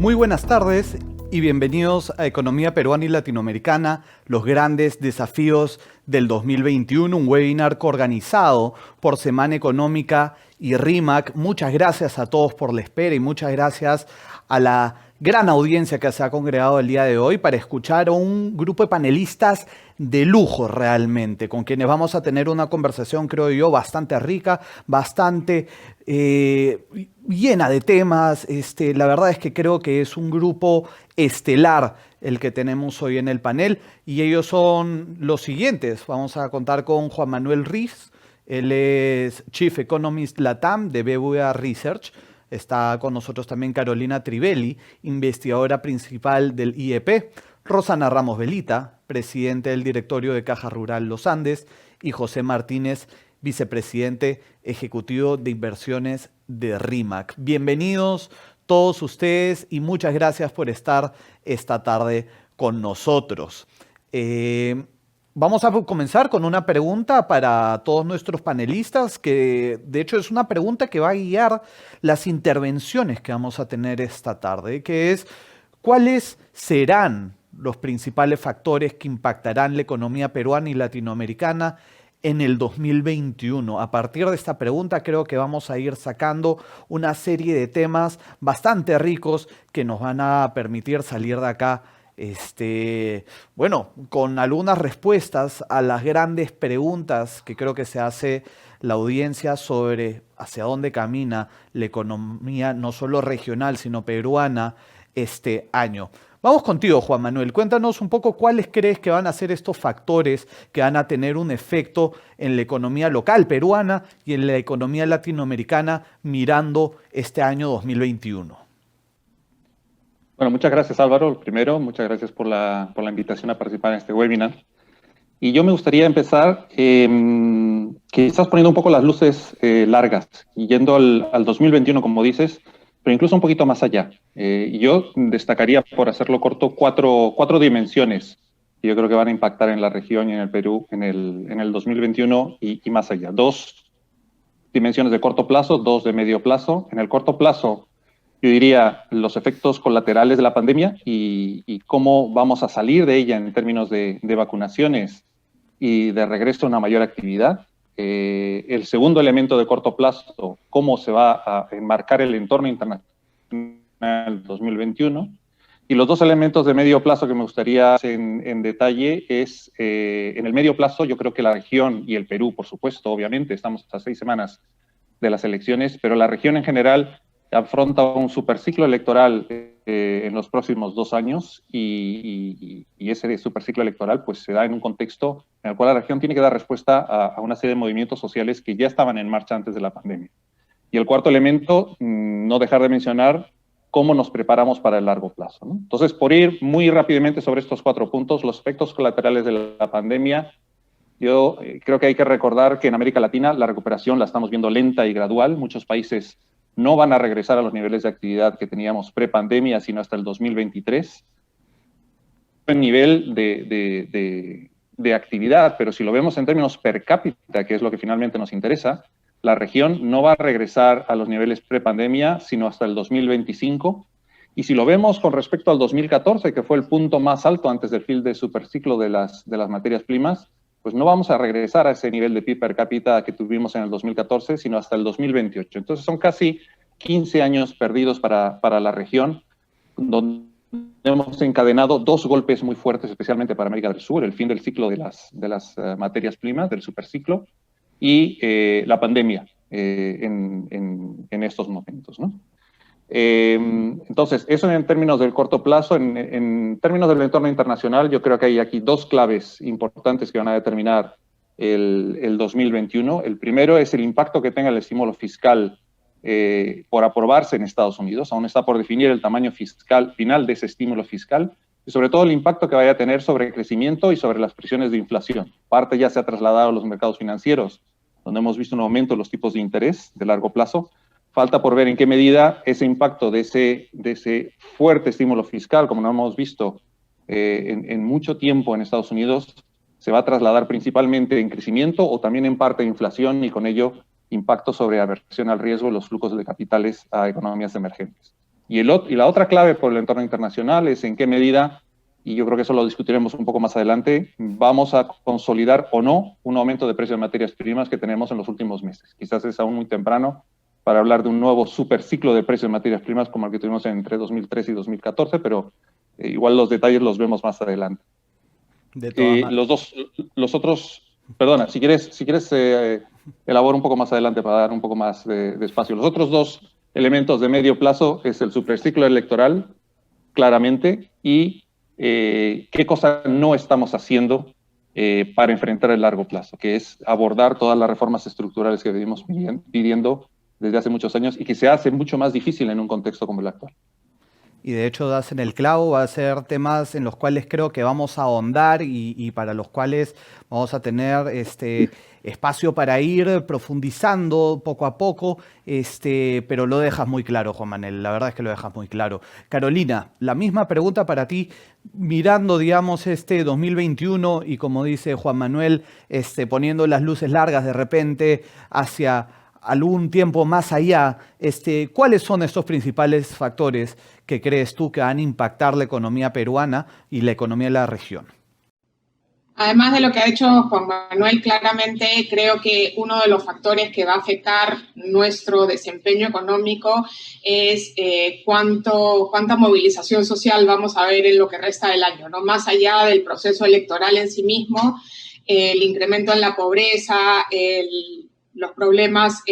Muy buenas tardes y bienvenidos a Economía Peruana y Latinoamericana, los grandes desafíos del 2021, un webinar coorganizado por Semana Económica y RIMAC. Muchas gracias a todos por la espera y muchas gracias a la gran audiencia que se ha congregado el día de hoy para escuchar a un grupo de panelistas de lujo realmente, con quienes vamos a tener una conversación, creo yo, bastante rica, bastante llena de temas. La verdad es que creo que es un grupo estelar el que tenemos hoy en el panel y ellos son los siguientes. Vamos a contar con Juan Manuel Riz, él es Chief Economist LATAM de BBVA Research. Está con nosotros también Carolina Trivelli, investigadora principal del IEP, Rosana Ramos Velita, presidente del directorio de Caja Rural Los Andes, y José Martínez, vicepresidente ejecutivo de inversiones de RIMAC. Bienvenidos todos ustedes y muchas gracias por estar esta tarde con nosotros. Vamos a comenzar con una pregunta para todos nuestros panelistas, que de hecho es una pregunta que va a guiar las intervenciones que vamos a tener esta tarde, que es ¿cuáles serán los principales factores que impactarán la economía peruana y latinoamericana en el 2021? A partir de esta pregunta creo que vamos a ir sacando una serie de temas bastante ricos que nos van a permitir salir de acá con algunas respuestas a las grandes preguntas que creo que se hace la audiencia sobre hacia dónde camina la economía, no solo regional, sino peruana este año. Vamos contigo, Juan Manuel. Cuéntanos un poco cuáles crees que van a ser estos factores que van a tener un efecto en la economía local peruana y en la economía latinoamericana mirando este año 2021. Bueno, muchas gracias, Álvaro. Primero, muchas gracias por la invitación a participar en este webinar. Y yo me gustaría empezar quizás poniendo un poco las luces largas y yendo al 2021, como dices, pero incluso un poquito más allá. Yo destacaría, por hacerlo corto, cuatro dimensiones que yo creo que van a impactar en la región y en el Perú en el 2021 y más allá. 2 dimensiones de corto plazo, 2 de medio plazo. En el corto plazo, yo diría los efectos colaterales de la pandemia y cómo vamos a salir de ella en términos de vacunaciones y de regreso a una mayor actividad. El segundo elemento de corto plazo, cómo se va a enmarcar el entorno internacional 2021. Y los 2 elementos de medio plazo que me gustaría hacer en detalle es, en el medio plazo, yo creo que la región y el Perú, por supuesto, obviamente, estamos a 6 semanas de las elecciones, pero la región en general afronta un superciclo electoral en los próximos 2 años y ese superciclo electoral pues se da en un contexto en el cual la región tiene que dar respuesta a una serie de movimientos sociales que ya estaban en marcha antes de la pandemia. Y el cuarto elemento, no dejar de mencionar cómo nos preparamos para el largo plazo, ¿no? Entonces, por ir muy rápidamente sobre estos 4 puntos, los efectos colaterales de la pandemia, yo creo que hay que recordar que en América Latina la recuperación la estamos viendo lenta y gradual. Muchos países no van a regresar a los niveles de actividad que teníamos pre-pandemia, sino hasta el 2023. El nivel de actividad, pero si lo vemos en términos per cápita, que es lo que finalmente nos interesa, la región no va a regresar a los niveles pre-pandemia, sino hasta el 2025. Y si lo vemos con respecto al 2014, que fue el punto más alto antes del fin del superciclo de las materias primas, pues no vamos a regresar a ese nivel de PIB per cápita que tuvimos en el 2014, sino hasta el 2028. Entonces son casi 15 años perdidos para la región, donde hemos encadenado 2 golpes muy fuertes, especialmente para América del Sur: el fin del ciclo de las materias primas, del superciclo, y la pandemia en estos momentos, ¿no? Entonces, eso en términos del corto plazo. En términos del entorno internacional, yo creo que hay aquí 2 claves importantes que van a determinar el 2021. El primero es el impacto que tenga el estímulo fiscal por aprobarse en Estados Unidos. Aún está por definir el tamaño fiscal final de ese estímulo fiscal y sobre todo el impacto que vaya a tener sobre el crecimiento y sobre las presiones de inflación. Parte ya se ha trasladado a los mercados financieros, donde hemos visto un aumento en los tipos de interés de largo plazo. Falta por ver en qué medida ese impacto de ese fuerte estímulo fiscal, como no hemos visto en mucho tiempo en Estados Unidos, se va a trasladar principalmente en crecimiento o también en parte de inflación y con ello impacto sobre aversión al riesgo, los flujos de capitales a economías emergentes. Y la otra clave por el entorno internacional es en qué medida, y yo creo que eso lo discutiremos un poco más adelante, vamos a consolidar o no un aumento de precios de materias primas que tenemos en los últimos meses. Quizás es aún muy temprano para hablar de un nuevo superciclo de precios de materias primas como el que tuvimos entre 2013 y 2014, pero igual los detalles los vemos más adelante. De todas maneras. Los otros, perdona, si quieres elaboro un poco más adelante para dar un poco más de espacio. Los otros dos elementos de medio plazo es el superciclo electoral, claramente, y qué cosa no estamos haciendo para enfrentar el largo plazo, que es abordar todas las reformas estructurales que venimos pidiendo desde hace muchos años y que se hace mucho más difícil en un contexto como el actual. Y de hecho das en el clavo, va a ser temas en los cuales creo que vamos a ahondar y para los cuales vamos a tener espacio para ir profundizando poco a poco, pero lo dejas muy claro, Juan Manuel, la verdad es que lo dejas muy claro. Carolina, la misma pregunta para ti, mirando, digamos, este 2021 y como dice Juan Manuel, poniendo las luces largas de repente hacia algún tiempo más allá, ¿cuáles son estos principales factores que crees tú que van a impactar la economía peruana y la economía de la región? Además de lo que ha dicho Juan Manuel, claramente creo que uno de los factores que va a afectar nuestro desempeño económico es cuánta movilización social vamos a ver en lo que resta del año, ¿no? Más allá del proceso electoral en sí mismo, el incremento en la pobreza, los problemas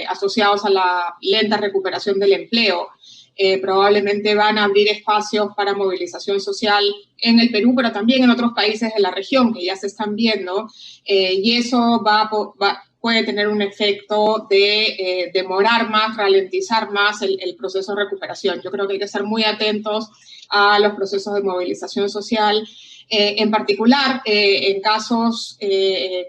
asociados a la lenta recuperación del empleo, probablemente van a abrir espacios para movilización social en el Perú, pero también en otros países de la región que ya se están viendo, y eso puede tener un efecto de demorar más, ralentizar más el proceso de recuperación. Yo creo que hay que estar muy atentos a los procesos de movilización social, en particular en casos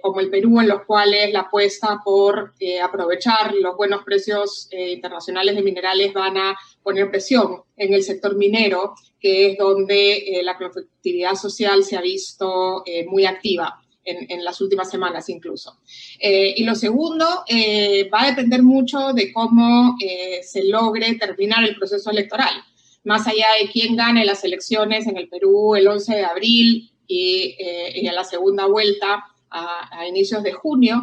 como el Perú, en los cuales la apuesta por aprovechar los buenos precios internacionales de minerales van a poner presión en el sector minero, que es donde la conflictividad social se ha visto muy activa en las últimas semanas incluso. Y lo segundo, va a depender mucho de cómo se logre terminar el proceso electoral. Más allá de quién gane las elecciones en el Perú el 11 de abril y en la segunda vuelta a inicios de junio,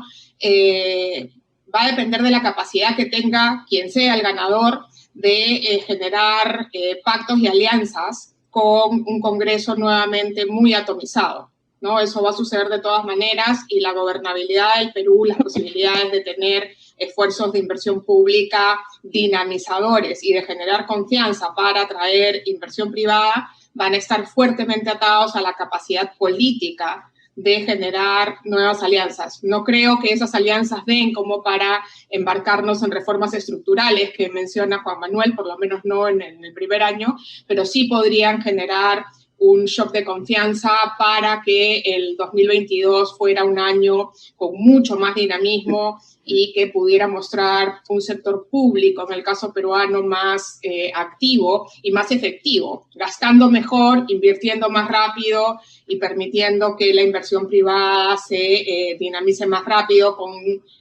va a depender de la capacidad que tenga quien sea el ganador de generar pactos y alianzas con un Congreso nuevamente muy atomizado, ¿no? Eso va a suceder de todas maneras y la gobernabilidad del Perú, las posibilidades de tener esfuerzos de inversión pública dinamizadores y de generar confianza para atraer inversión privada van a estar fuertemente atados a la capacidad política de generar nuevas alianzas. No creo que esas alianzas den como para embarcarnos en reformas estructurales que menciona Juan Manuel, por lo menos no en el primer año, pero sí podrían generar un shock de confianza para que el 2022 fuera un año con mucho más dinamismo y que pudiera mostrar un sector público, en el caso peruano, más activo y más efectivo, gastando mejor, invirtiendo más rápido y permitiendo que la inversión privada se dinamice más rápido con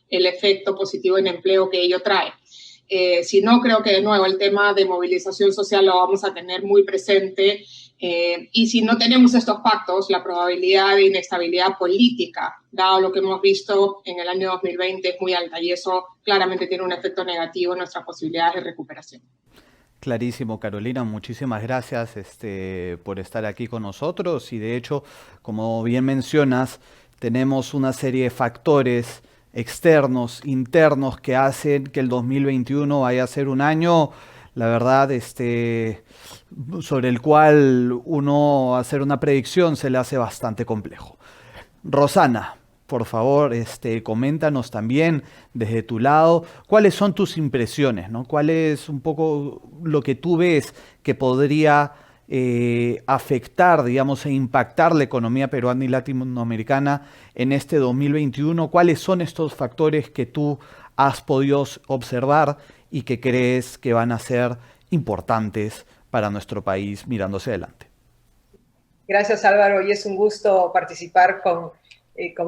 el efecto positivo en empleo que ello trae. Si no, creo que de nuevo el tema de movilización social lo vamos a tener muy presente. Y si no tenemos estos pactos, la probabilidad de inestabilidad política, dado lo que hemos visto en el año 2020, es muy alta y eso claramente tiene un efecto negativo en nuestras posibilidades de recuperación. Clarísimo, Carolina, muchísimas gracias por estar aquí con nosotros y de hecho, como bien mencionas, tenemos una serie de factores externos, internos, que hacen que el 2021 vaya a ser un año, la verdad, sobre el cual uno hacer una predicción se le hace bastante complejo. Rosana, por favor, coméntanos también desde tu lado, ¿cuáles son tus impresiones, ¿no? ¿Cuál es un poco lo que tú ves que podría afectar, digamos, e impactar la economía peruana y latinoamericana en este 2021? ¿Cuáles son estos factores que tú has podido observar y que crees que van a ser importantes para nuestro país mirando hacia adelante? Gracias, Álvaro, y es un gusto participar con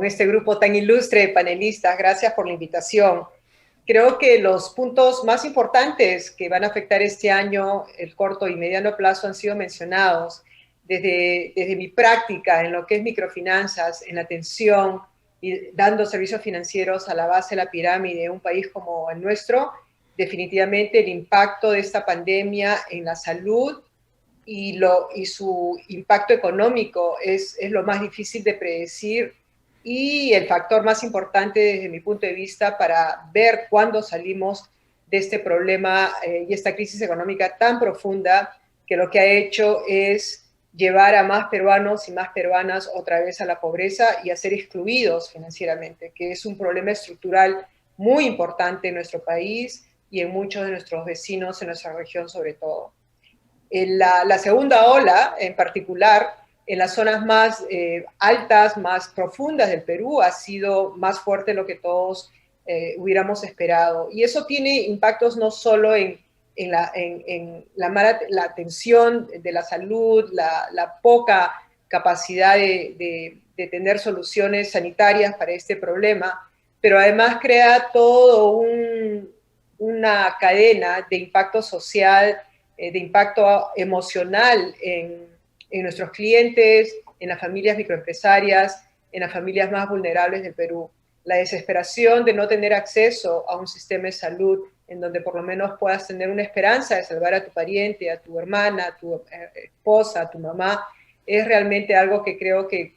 este grupo tan ilustre de panelistas. Gracias por la invitación. creo que los puntos más importantes que van a afectar este año, el corto y mediano plazo, han sido mencionados. Desde mi práctica en lo que es microfinanzas, en la atención y dando servicios financieros a la base de la pirámide de un país como el nuestro, definitivamente el impacto de esta pandemia en la salud y su impacto económico es lo más difícil de predecir y el factor más importante desde mi punto de vista para ver cuándo salimos de este problema y esta crisis económica tan profunda que lo que ha hecho es llevar a más peruanos y más peruanas otra vez a la pobreza y a ser excluidos financieramente, que es un problema estructural muy importante en nuestro país y en muchos de nuestros vecinos, en nuestra región sobre todo. La segunda ola, en particular, en las zonas más altas, más profundas del Perú, ha sido más fuerte de lo que todos hubiéramos esperado. Y eso tiene impactos no solo en la atención de la salud, la poca capacidad de tener soluciones sanitarias para este problema, pero además crea todo una cadena de impacto social, de impacto emocional en nuestros clientes, en las familias microempresarias, en las familias más vulnerables del Perú. La desesperación de no tener acceso a un sistema de salud en donde por lo menos puedas tener una esperanza de salvar a tu pariente, a tu hermana, a tu esposa, a tu mamá, es realmente algo que creo que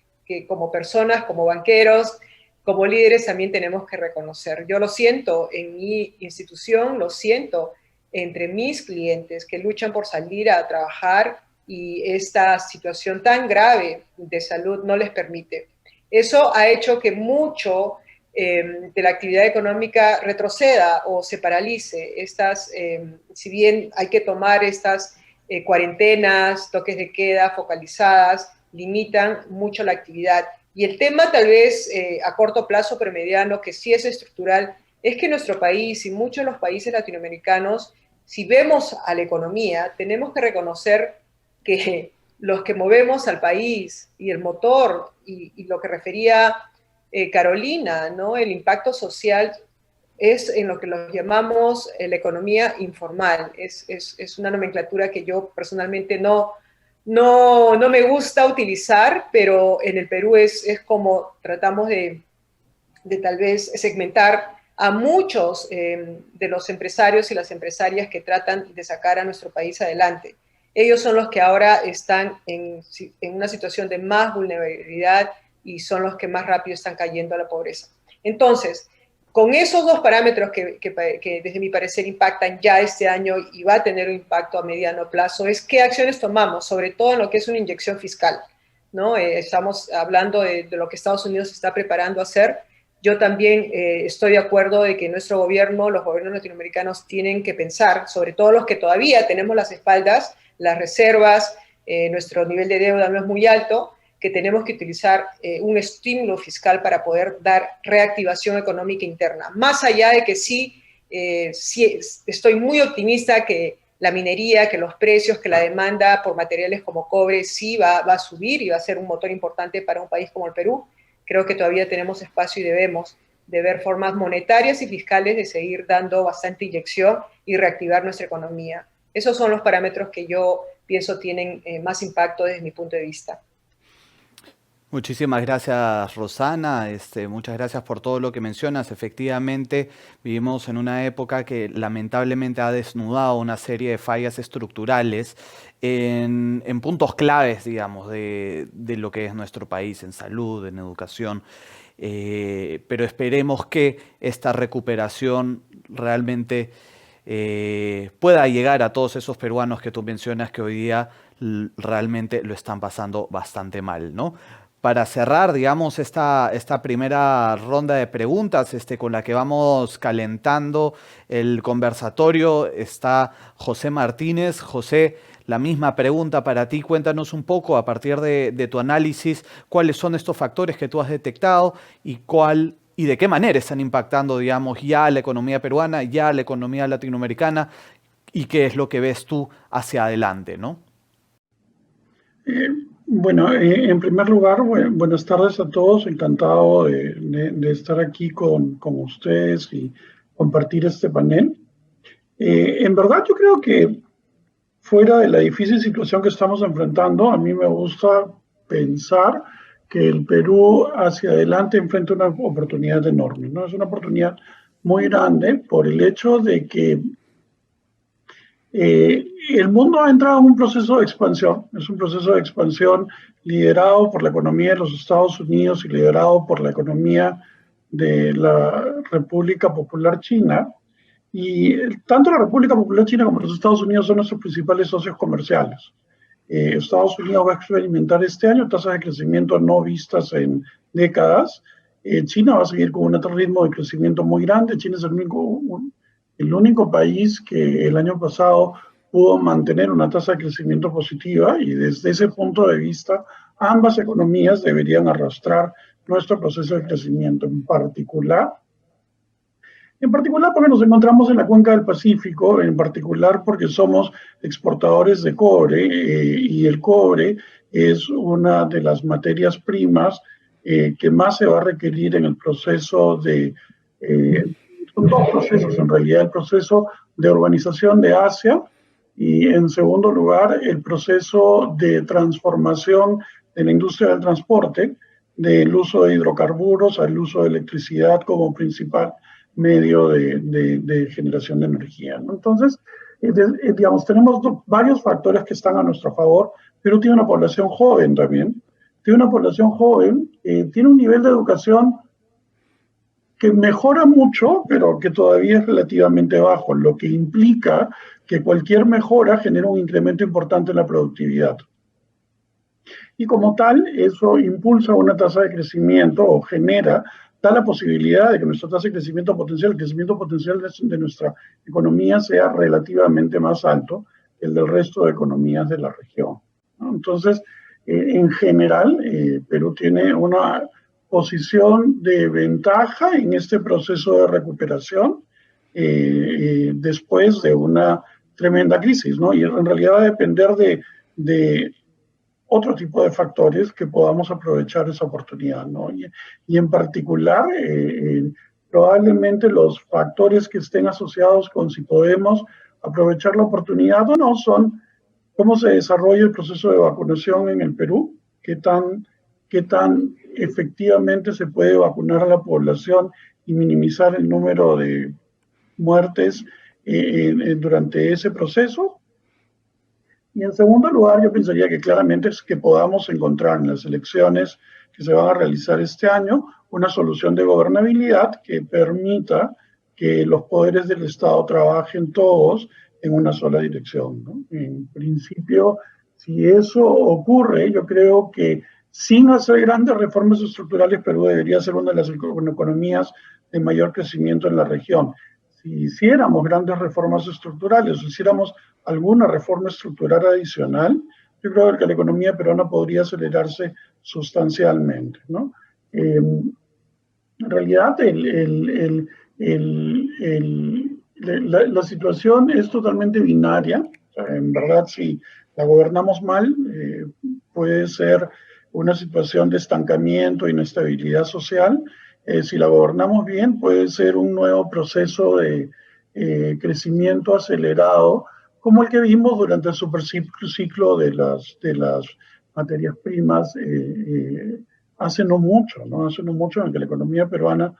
como personas, como banqueros, como líderes también tenemos que reconocer. Yo lo siento en mi institución, lo siento entre mis clientes que luchan por salir a trabajar y esta situación tan grave de salud no les permite. Eso ha hecho que mucho de la actividad económica retroceda o se paralice. Si bien hay que tomar estas cuarentenas, toques de queda focalizadas, limitan mucho la actividad. Y el tema tal vez a corto plazo, pero mediano, que sí es estructural, es que nuestro país y muchos de los países latinoamericanos, si vemos a la economía, tenemos que reconocer que los que movemos al país y el motor y lo que refería Carolina, ¿no? El impacto social es en lo que lo llamamos la economía informal. Es una nomenclatura que yo personalmente no me gusta utilizar, pero en el Perú es como tratamos de tal vez segmentar a muchos de los empresarios y las empresarias que tratan de sacar a nuestro país adelante. Ellos son los que ahora están en una situación de más vulnerabilidad y son los que más rápido están cayendo a la pobreza. Entonces, con esos dos parámetros que desde mi parecer impactan ya este año y va a tener un impacto a mediano plazo, es qué acciones tomamos, sobre todo en lo que es una inyección fiscal, ¿no? Estamos hablando de lo que Estados Unidos está preparando a hacer. Yo también estoy de acuerdo de que nuestro gobierno, los gobiernos latinoamericanos tienen que pensar, sobre todo los que todavía tenemos las espaldas, las reservas, nuestro nivel de deuda no es muy alto, que tenemos que utilizar un estímulo fiscal para poder dar reactivación económica interna. Más allá de que sí estoy muy optimista que la minería, que los precios, que la demanda por materiales como cobre sí va a subir y va a ser un motor importante para un país como el Perú. Creo que todavía tenemos espacio y debemos de ver formas monetarias y fiscales de seguir dando bastante inyección y reactivar nuestra economía. Esos son los parámetros que yo pienso tienen más impacto desde mi punto de vista. Muchísimas gracias, Rosana. Muchas gracias por todo lo que mencionas. Efectivamente, vivimos en una época que lamentablemente ha desnudado una serie de fallas estructurales en puntos claves, digamos, de lo que es nuestro país, en salud, en educación. Pero esperemos que esta recuperación realmente pueda llegar a todos esos peruanos que tú mencionas que hoy día realmente lo están pasando bastante mal, ¿no? Para cerrar, digamos, esta primera ronda de preguntas con la que vamos calentando el conversatorio, está José Martínez. José, la misma pregunta para ti. Cuéntanos un poco, a partir de tu análisis, cuáles son estos factores que tú has detectado y de qué manera están impactando, digamos, ya a la economía peruana, ya a la economía latinoamericana, y qué es lo que ves tú hacia adelante, ¿no? Bueno, en primer lugar, buenas tardes a todos. Encantado de estar aquí con ustedes y compartir este panel. En verdad yo creo que fuera de la difícil situación que estamos enfrentando, a mí me gusta pensar que el Perú hacia adelante enfrenta una oportunidad enorme, ¿no? Es una oportunidad muy grande por el hecho de que el mundo ha entrado en un proceso de expansión, es un proceso de expansión liderado por la economía de los Estados Unidos y liderado por la economía de la República Popular China. Y tanto la República Popular China como los Estados Unidos son nuestros principales socios comerciales. Estados Unidos va a experimentar este año tasas de crecimiento no vistas en décadas. China va a seguir con un ritmo de crecimiento muy grande. China es el único país que el año pasado pudo mantener una tasa de crecimiento positiva, y desde ese punto de vista ambas economías deberían arrastrar nuestro proceso de crecimiento. En particular porque nos encontramos en la cuenca del Pacífico, en particular porque somos exportadores de cobre, y el cobre es una de las materias primas que más se va a requerir en el proceso son dos procesos en realidad: el proceso de urbanización de Asia y, en segundo lugar, el proceso de transformación de la industria del transporte, del uso de hidrocarburos al uso de electricidad como principal medio de generación de energía, ¿no? Entonces, digamos, tenemos varios factores que están a nuestro favor, pero tiene una población joven también. Tiene una población joven, tiene un nivel de educación que mejora mucho, pero que todavía es relativamente bajo, lo que implica que cualquier mejora genera un incremento importante en la productividad. Y como tal, eso impulsa una tasa de crecimiento o da la posibilidad de que nuestra tasa de crecimiento potencial, el crecimiento potencial de nuestra economía sea relativamente más alto que el del resto de economías de la región, ¿no? Entonces, en general, Perú tiene una posición de ventaja en este proceso de recuperación después de una tremenda crisis, ¿no? Y en realidad va a depender de otro tipo de factores que podamos aprovechar esa oportunidad, ¿no? Y en particular, probablemente los factores que estén asociados con si podemos aprovechar la oportunidad o no son cómo se desarrolla el proceso de vacunación en el Perú, qué tan efectivamente se puede vacunar a la población y minimizar el número de muertes durante ese proceso. Y en segundo lugar, yo pensaría que claramente es que podamos encontrar en las elecciones que se van a realizar este año una solución de gobernabilidad que permita que los poderes del Estado trabajen todos en una sola dirección, ¿no? En principio, si eso ocurre, yo creo que sin hacer grandes reformas estructurales, Perú debería ser una de las economías de mayor crecimiento en la región. Si hiciéramos grandes reformas estructurales, si hiciéramos alguna reforma estructural adicional, yo creo que la economía peruana podría acelerarse sustancialmente, ¿no? En realidad, la situación es totalmente binaria. O sea, en verdad, si la gobernamos mal, puede ser una situación de estancamiento, inestabilidad social. Si la gobernamos bien, puede ser un nuevo proceso de crecimiento acelerado, como el que vimos durante el superciclo de las materias primas hace no mucho, ¿no? Hace no mucho, en el que la economía peruana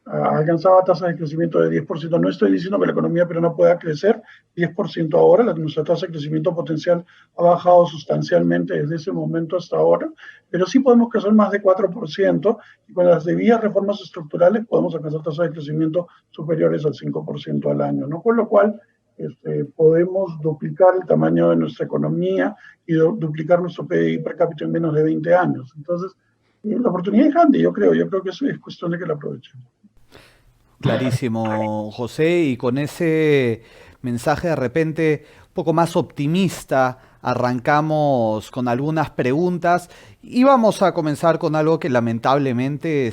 alcanzaba tasas de crecimiento de 10%. No estoy diciendo que la economía peruana pueda crecer 10% ahora, nuestra tasa de crecimiento potencial ha bajado sustancialmente desde ese momento hasta ahora, pero sí podemos crecer más de 4%, y con las debidas reformas estructurales podemos alcanzar tasas de crecimiento superiores al 5% al año, ¿no? Con lo cual, podemos duplicar el tamaño de nuestra economía y duplicar nuestro PIB per cápita en menos de 20 años. Entonces, la oportunidad es grande, yo creo que eso es cuestión de que la aprovechemos. Clarísimo, José, y con ese mensaje de repente un poco más optimista arrancamos con algunas preguntas y vamos a comenzar con algo que lamentablemente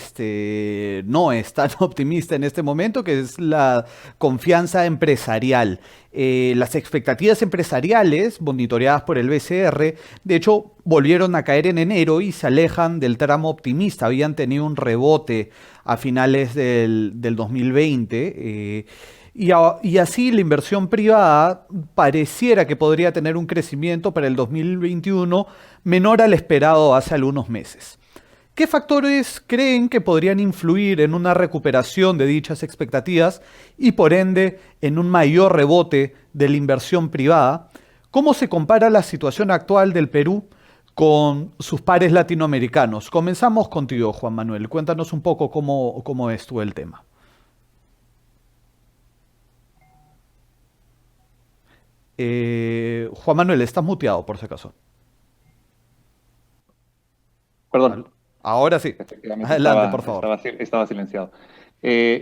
no es tan optimista en este momento, que es la confianza empresarial. Las expectativas empresariales, monitoreadas por el BCR, de hecho volvieron a caer en enero y se alejan del tramo optimista. Habían tenido un rebote a finales del 2020. Y así la inversión privada pareciera que podría tener un crecimiento para el 2021 menor al esperado hace algunos meses. ¿Qué factores creen que podrían influir en una recuperación de dichas expectativas y por ende en un mayor rebote de la inversión privada? ¿Cómo se compara la situación actual del Perú con sus pares latinoamericanos? Comenzamos contigo, Juan Manuel. Cuéntanos un poco cómo es tú el tema. Juan Manuel, estás muteado por si acaso. Perdón. Ahora sí. Adelante, por favor. Estaba silenciado.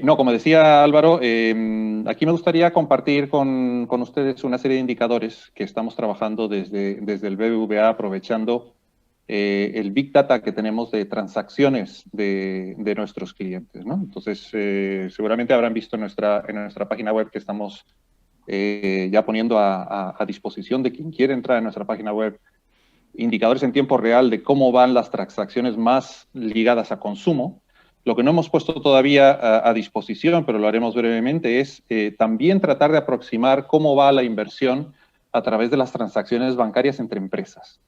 No, como decía Álvaro, aquí me gustaría compartir con ustedes una serie de indicadores que estamos trabajando desde el BBVA, aprovechando el Big Data que tenemos de transacciones de nuestros clientes, ¿no? Entonces, seguramente habrán visto en nuestra página web que estamos ya poniendo a disposición de quien quiere entrar en nuestra página web indicadores en tiempo real de cómo van las transacciones más ligadas a consumo. Lo que no hemos puesto todavía a disposición, pero lo haremos brevemente, es también tratar de aproximar cómo va la inversión a través de las transacciones bancarias entre empresas.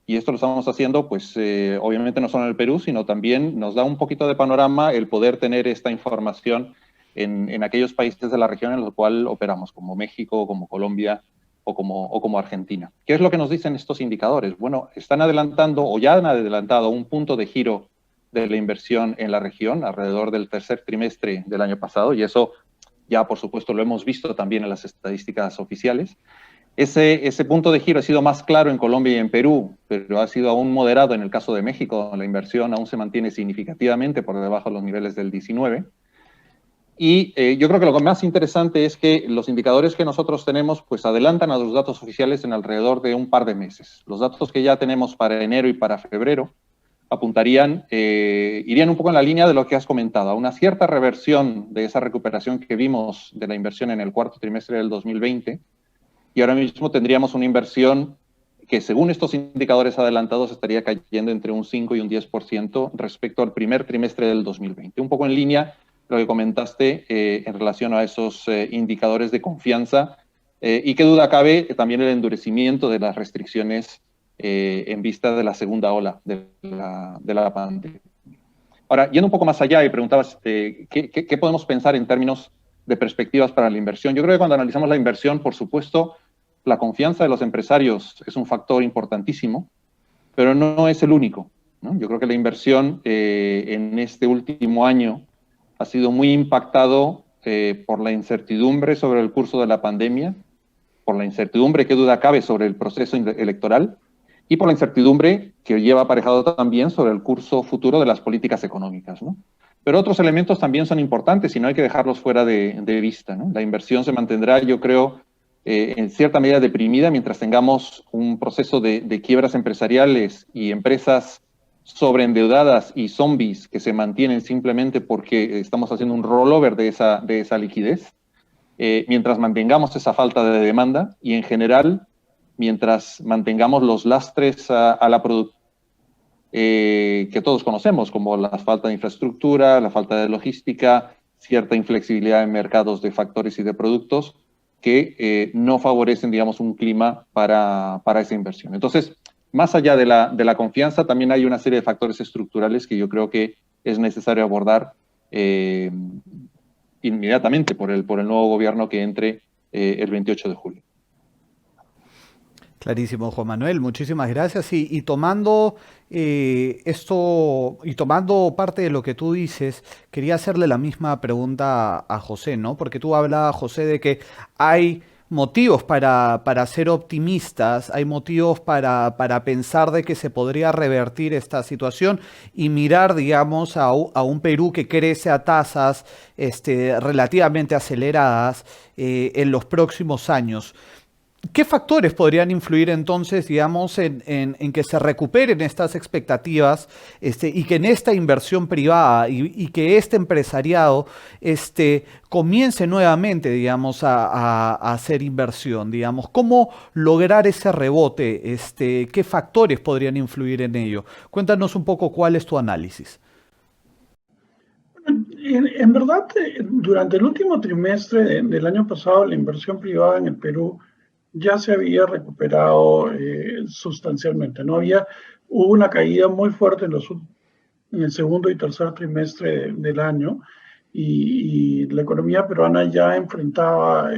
Y esto lo estamos haciendo, pues, obviamente no solo en el Perú, sino también nos da un poquito de panorama el poder tener esta información en aquellos países de la región en los cuales operamos, como México, como Colombia o como Argentina. ¿Qué es lo que nos dicen estos indicadores? Bueno, están adelantando o ya han adelantado un punto de giro de la inversión en la región alrededor del tercer trimestre del año pasado, y eso ya, por supuesto, lo hemos visto también en las estadísticas oficiales. Ese punto de giro ha sido más claro en Colombia y en Perú, pero ha sido aún moderado en el caso de México. La inversión aún se mantiene significativamente por debajo de los niveles del 19. Y yo creo que lo más interesante es que los indicadores que nosotros tenemos pues adelantan a los datos oficiales en alrededor de un par de meses. Los datos que ya tenemos para enero y para febrero apuntarían, irían un poco en la línea de lo que has comentado, a una cierta reversión de esa recuperación que vimos de la inversión en el cuarto trimestre del 2020, y ahora mismo tendríamos una inversión que, según estos indicadores adelantados, estaría cayendo entre un 5 y un 10% respecto al primer trimestre del 2020. Un poco en línea lo que comentaste en relación a esos indicadores de confianza y qué duda cabe también el endurecimiento de las restricciones en vista de la segunda ola de la pandemia. Ahora, yendo un poco más allá y preguntabas ¿qué podemos pensar en términos de perspectivas para la inversión? Yo creo que cuando analizamos la inversión, por supuesto, la confianza de los empresarios es un factor importantísimo, pero no es el único, ¿no? Yo creo que la inversión en este último año ha sido muy impactado por la incertidumbre sobre el curso de la pandemia, por la incertidumbre, qué duda cabe, sobre el proceso electoral y por la incertidumbre que lleva aparejado también sobre el curso futuro de las políticas económicas, ¿no? Pero otros elementos también son importantes y no hay que dejarlos fuera de vista, ¿no? La inversión se mantendrá, yo creo, en cierta medida deprimida mientras tengamos un proceso de quiebras empresariales y empresas sobreendeudadas y zombies que se mantienen simplemente porque estamos haciendo un rollover de esa liquidez, mientras mantengamos esa falta de demanda y en general mientras mantengamos los lastres a la producción que todos conocemos, como la falta de infraestructura, la falta de logística, cierta inflexibilidad en mercados de factores y de productos que no favorecen, digamos, un clima para esa inversión. Entonces, más allá de la confianza, también hay una serie de factores estructurales que yo creo que es necesario abordar inmediatamente por el nuevo gobierno que entre el 28 de julio. Clarísimo, Juan Manuel, muchísimas gracias. Y tomando esto y tomando parte de lo que tú dices, quería hacerle la misma pregunta a José, ¿no? Porque tú hablabas, José, de que hay motivos para ser optimistas, hay motivos para pensar de que se podría revertir esta situación y mirar, digamos, a un Perú que crece a tasas relativamente aceleradas en los próximos años. ¿Qué factores podrían influir entonces, digamos, en que se recuperen estas expectativas y que en esta inversión privada y que este empresariado comience nuevamente, digamos, a hacer inversión, digamos? ¿Cómo lograr ese rebote? ¿Qué factores podrían influir en ello? Cuéntanos un poco cuál es tu análisis. En verdad, durante el último trimestre del año pasado, la inversión privada en el Perú ya se había recuperado sustancialmente. Hubo una caída muy fuerte en el segundo y tercer trimestre del año y la economía peruana ya enfrentaba,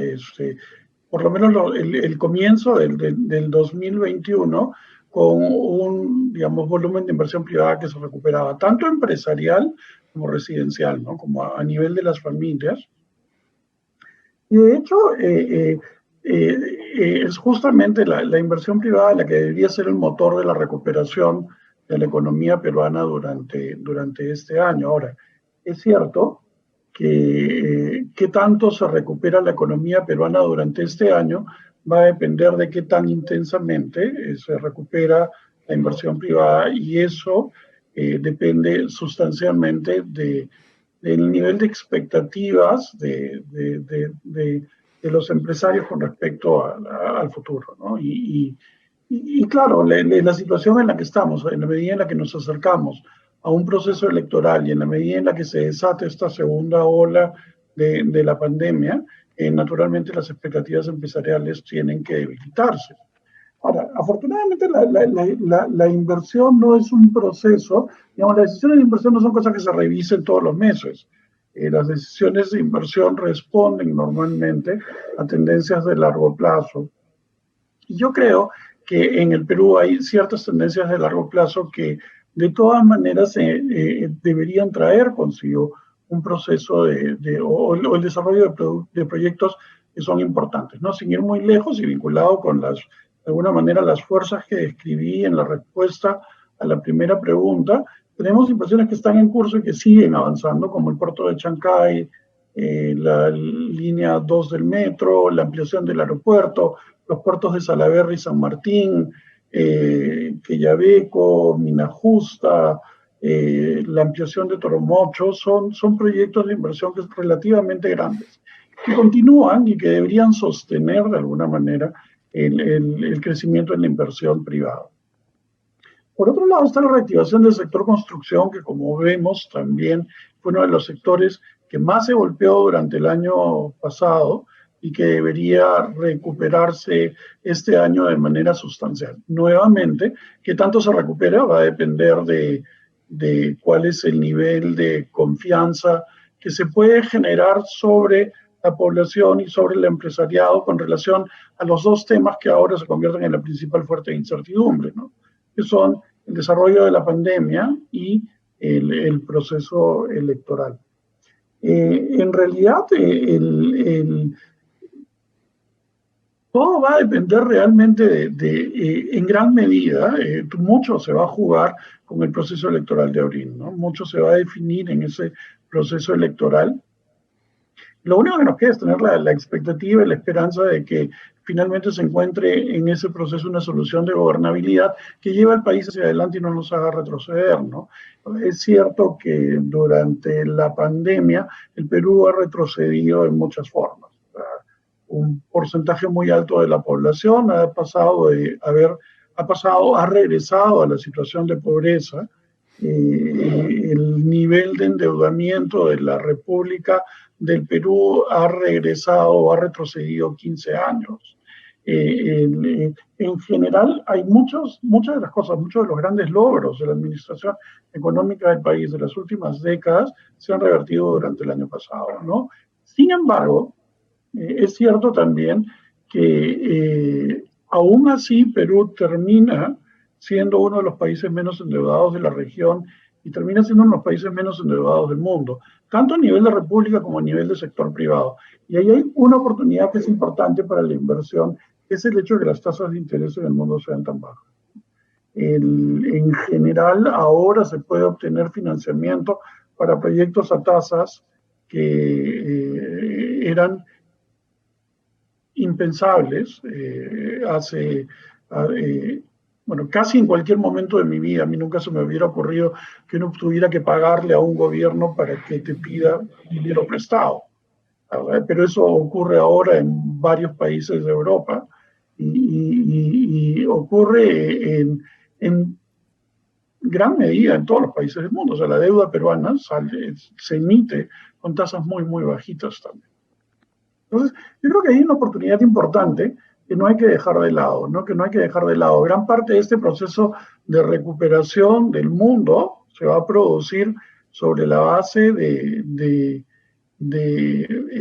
por lo menos el comienzo del 2021 con un, digamos, volumen de inversión privada que se recuperaba, tanto empresarial como residencial, ¿no? Como a nivel de las familias. Y de hecho, es justamente la inversión privada la que debería ser el motor de la recuperación de la economía peruana durante este año. Ahora, es cierto que qué tanto se recupera la economía peruana durante este año va a depender de qué tan intensamente se recupera la inversión privada y eso depende sustancialmente del nivel de expectativas de los empresarios con respecto al futuro, ¿no? Y claro, la situación en la que estamos, en la medida en la que nos acercamos a un proceso electoral y en la medida en la que se desate esta segunda ola de la pandemia, naturalmente las expectativas empresariales tienen que debilitarse. Ahora, afortunadamente la inversión no es un proceso, digamos, las decisiones de inversión no son cosas que se revisen todos los meses. Las decisiones de inversión responden normalmente a tendencias de largo plazo. Y yo creo que en el Perú hay ciertas tendencias de largo plazo que de todas maneras deberían traer consigo un proceso o el desarrollo de proyectos que son importantes, ¿no? Sin ir muy lejos y vinculado con de alguna manera las fuerzas que describí en la respuesta a la primera pregunta, tenemos inversiones que están en curso y que siguen avanzando, como el puerto de Chancay, la línea 2 del metro, la ampliación del aeropuerto, los puertos de Salaverry y San Martín, Queyabeco, Mina Justa, la ampliación de Toromocho, son proyectos de inversión que son relativamente grandes, que continúan y que deberían sostener de alguna manera el crecimiento en la inversión privada. Por otro lado está la reactivación del sector construcción, que como vemos también fue uno de los sectores que más se golpeó durante el año pasado y que debería recuperarse este año de manera sustancial. Nuevamente, qué tanto se recupera va a depender de cuál es el nivel de confianza que se puede generar sobre la población y sobre el empresariado con relación a los dos temas que ahora se convierten en la principal fuente de incertidumbre, ¿no? Que son el desarrollo de la pandemia y el proceso electoral. En realidad, todo va a depender realmente en gran medida, mucho se va a jugar con el proceso electoral de abril, ¿no? Mucho se va a definir en ese proceso electoral. Lo único que nos queda es tener la expectativa y la esperanza de que finalmente se encuentre en ese proceso una solución de gobernabilidad que lleve al país hacia adelante y no nos haga retroceder, ¿no? Es cierto que durante la pandemia el Perú ha retrocedido en muchas formas. Un porcentaje muy alto de la población ha regresado a la situación de pobreza. El nivel de endeudamiento de la República del Perú ha retrocedido 15 años. En general, hay muchas de las cosas, muchos de los grandes logros de la administración económica del país de las últimas décadas se han revertido durante el año pasado, ¿no? Sin embargo, es cierto también que aún así Perú termina siendo uno de los países menos endeudados de la región y termina siendo uno de los países menos endeudados del mundo, tanto a nivel de república como a nivel de sector privado. Y ahí hay una oportunidad que es importante para la inversión, que es el hecho de que las tasas de interés en el mundo sean tan bajas. En general, ahora se puede obtener financiamiento para proyectos a tasas que eran impensables bueno, casi en cualquier momento de mi vida. A mí nunca se me hubiera ocurrido que uno tuviera que pagarle a un gobierno para que te pida dinero prestado. Pero eso ocurre ahora en varios países de Europa y ocurre en gran medida en todos los países del mundo. O sea, la deuda peruana se emite con tasas muy, muy bajitas también. Entonces, yo creo que hay una oportunidad importante que no hay que dejar de lado, ¿no? Que no hay que dejar de lado. Gran parte de este proceso de recuperación del mundo se va a producir sobre la base de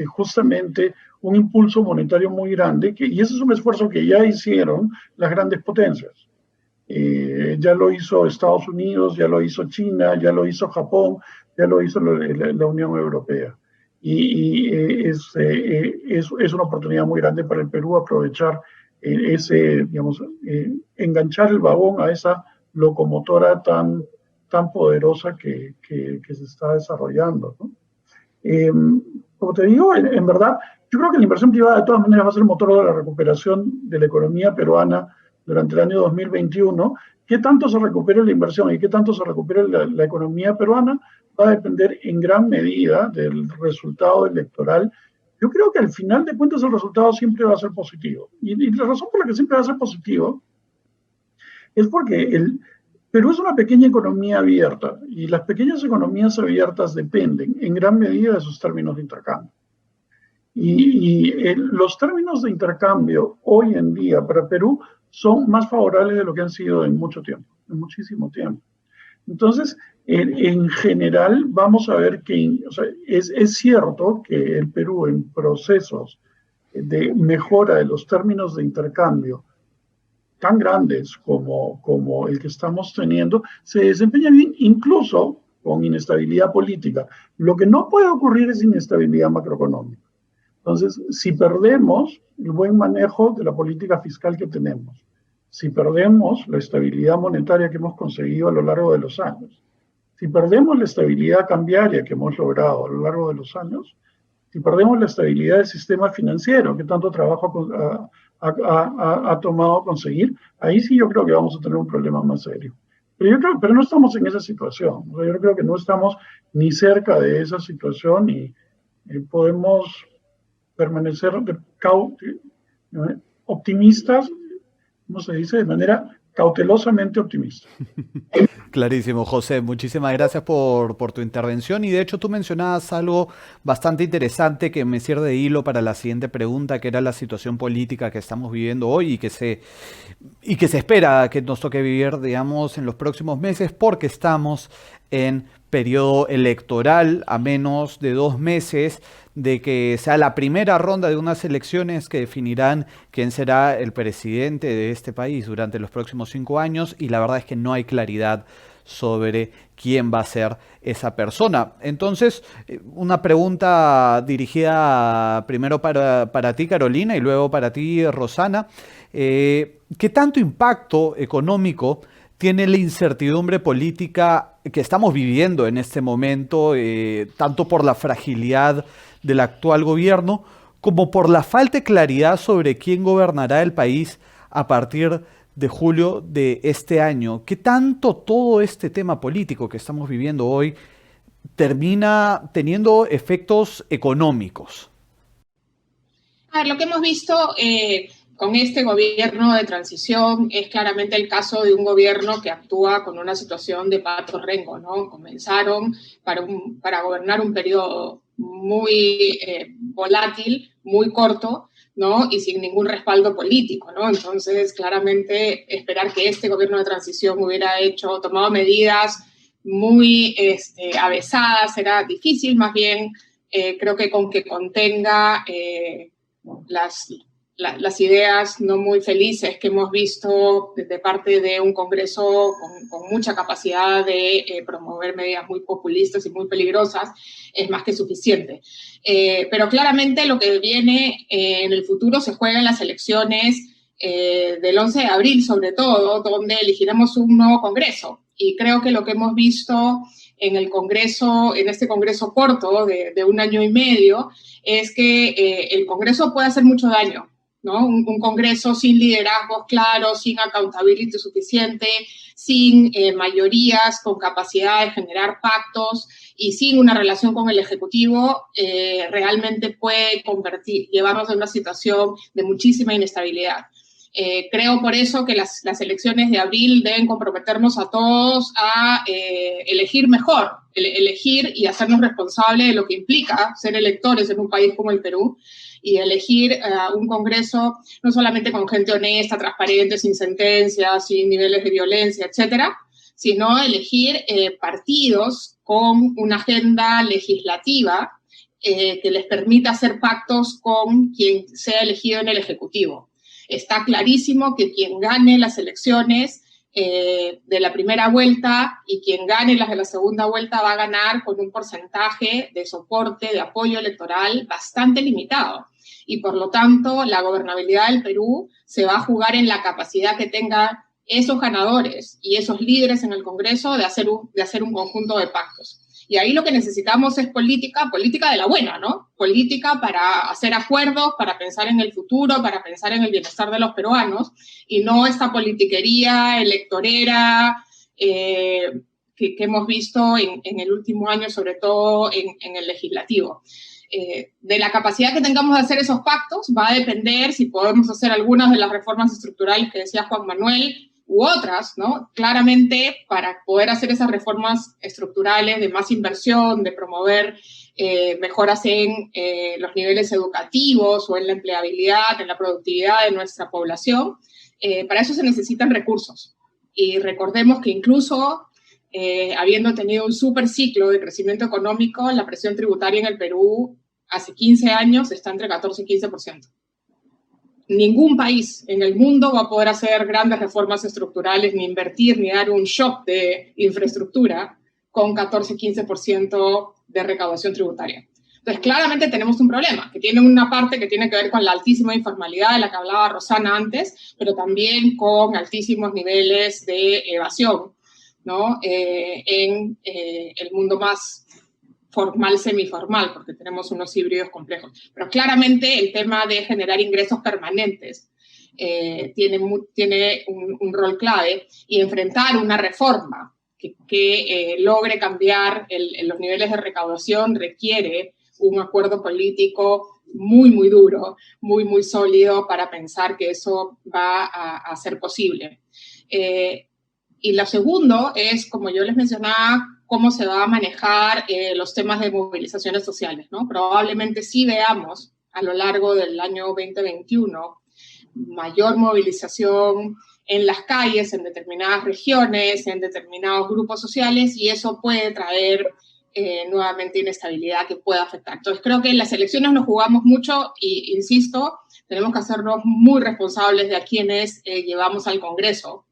justamente un impulso monetario muy grande, y ese es un esfuerzo que ya hicieron las grandes potencias. Ya lo hizo Estados Unidos, ya lo hizo China, ya lo hizo Japón, ya lo hizo la Unión Europea. Es una oportunidad muy grande para el Perú aprovechar enganchar el vagón a esa locomotora tan poderosa que se está desarrollando, ¿no? Como te digo, en verdad, yo creo que la inversión privada de todas maneras va a ser el motor de la recuperación de la economía peruana durante el año 2021. ¿Qué tanto se recupere la inversión y qué tanto se recupere la economía peruana? Va a depender en gran medida del resultado electoral. Yo creo que al final de cuentas el resultado siempre va a ser positivo. Y la razón por la que siempre va a ser positivo es porque el Perú es una pequeña economía abierta y las pequeñas economías abiertas dependen en gran medida de sus términos de intercambio. Los términos de intercambio hoy en día para Perú son más favorables de lo que han sido en mucho tiempo, en muchísimo tiempo. Entonces, en general, vamos a ver que es cierto que el Perú en procesos de mejora de los términos de intercambio tan grandes como el que estamos teniendo, se desempeña bien incluso con inestabilidad política. Lo que no puede ocurrir es inestabilidad macroeconómica. Entonces, si perdemos el buen manejo de la política fiscal que tenemos, si perdemos la estabilidad monetaria que hemos conseguido a lo largo de los años, si perdemos la estabilidad cambiaria que hemos logrado a lo largo de los años, si perdemos la estabilidad del sistema financiero que tanto trabajo ha tomado conseguir, ahí sí yo creo que vamos a tener un problema más serio. Pero no estamos en esa situación. O sea, yo creo que no estamos ni cerca de esa situación y podemos permanecer optimistas, ¿cómo se dice? De manera cautelosamente optimista. Clarísimo, José. Muchísimas gracias por tu intervención. Y de hecho tú mencionabas algo bastante interesante que me sirve de hilo para la siguiente pregunta, que era la situación política que estamos viviendo hoy y que se espera que nos toque vivir, digamos, en los próximos meses, porque estamos en periodo electoral a menos de 2 meses de que sea la primera ronda de unas elecciones que definirán quién será el presidente de este país durante los próximos 5 años, y la verdad es que no hay claridad sobre quién va a ser esa persona. Entonces, una pregunta dirigida primero para ti, Carolina, y luego para ti, Rosana. ¿Qué tanto impacto económico tiene la incertidumbre política que estamos viviendo en este momento, tanto por la fragilidad del actual gobierno como por la falta de claridad sobre quién gobernará el país a partir de julio de este año? ¿Qué tanto todo este tema político que estamos viviendo hoy termina teniendo efectos económicos? A ver, lo que hemos visto con este gobierno de transición es claramente el caso de un gobierno que actúa con una situación de pato rengo, ¿no? Comenzaron para gobernar un periodo muy volátil, muy corto, ¿no? Y sin ningún respaldo político, ¿no? Entonces, claramente, esperar que este gobierno de transición hubiera tomado medidas muy avesadas era difícil. Más bien, creo que con que contenga las ideas no muy felices que hemos visto de parte de un Congreso con mucha capacidad de promover medidas muy populistas y muy peligrosas, es más que suficiente. Pero claramente lo que viene en el futuro se juega en las elecciones del 11 de abril, sobre todo, donde elegiremos un nuevo Congreso. Y creo que lo que hemos visto en este Congreso corto de 1 año y medio, es que el Congreso puede hacer mucho daño ¿no? Un Congreso sin liderazgos claros, sin accountability suficiente, sin mayorías con capacidad de generar pactos y sin una relación con el Ejecutivo, realmente puede llevarnos a una situación de muchísima inestabilidad. Creo por eso que las elecciones de abril deben comprometernos a todos a elegir mejor, elegir y hacernos responsables de lo que implica ser electores en un país como el Perú, y elegir un Congreso no solamente con gente honesta, transparente, sin sentencias, sin niveles de violencia, etcétera, sino elegir partidos con una agenda legislativa que les permita hacer pactos con quien sea elegido en el Ejecutivo. Está clarísimo que quien gane las elecciones de la primera vuelta y quien gane las de la segunda vuelta va a ganar con un porcentaje de soporte, de apoyo electoral bastante limitado. Y por lo tanto, la gobernabilidad del Perú se va a jugar en la capacidad que tengan esos ganadores y esos líderes en el Congreso de hacer un conjunto de pactos. Y ahí lo que necesitamos es política de la buena, ¿no? Política para hacer acuerdos, para pensar en el futuro, para pensar en el bienestar de los peruanos, y no esta politiquería electorera que hemos visto en el último año, sobre todo en el legislativo. De la capacidad que tengamos de hacer esos pactos va a depender si podemos hacer algunas de las reformas estructurales que decía Juan Manuel, u otras, ¿no? Claramente, para poder hacer esas reformas estructurales de más inversión, de promover mejoras en los niveles educativos o en la empleabilidad, en la productividad de nuestra población, para eso se necesitan recursos. Y recordemos que incluso habiendo tenido un super ciclo de crecimiento económico, la presión tributaria en el Perú hace 15 años está entre 14 y 15%. Ningún país en el mundo va a poder hacer grandes reformas estructurales, ni invertir, ni dar un shock de infraestructura con 14-15% de recaudación tributaria. Entonces, claramente tenemos un problema, que tiene una parte que tiene que ver con la altísima informalidad de la que hablaba Rosana antes, pero también con altísimos niveles de evasión, ¿no? En el mundo más formal, semiformal, porque tenemos unos híbridos complejos. Pero claramente el tema de generar ingresos permanentes tiene un rol clave, y enfrentar una reforma que logre cambiar los niveles de recaudación requiere un acuerdo político muy, muy duro, muy, muy sólido para pensar que eso va a ser posible. Y lo segundo es, como yo les mencionaba, cómo se va a manejar los temas de movilizaciones sociales, ¿no? Probablemente sí veamos a lo largo del año 2021 mayor movilización en las calles, en determinadas regiones, en determinados grupos sociales, y eso puede traer nuevamente inestabilidad que pueda afectar. Entonces, creo que en las elecciones nos jugamos mucho y, insisto, tenemos que hacernos muy responsables de a quienes llevamos al Congreso.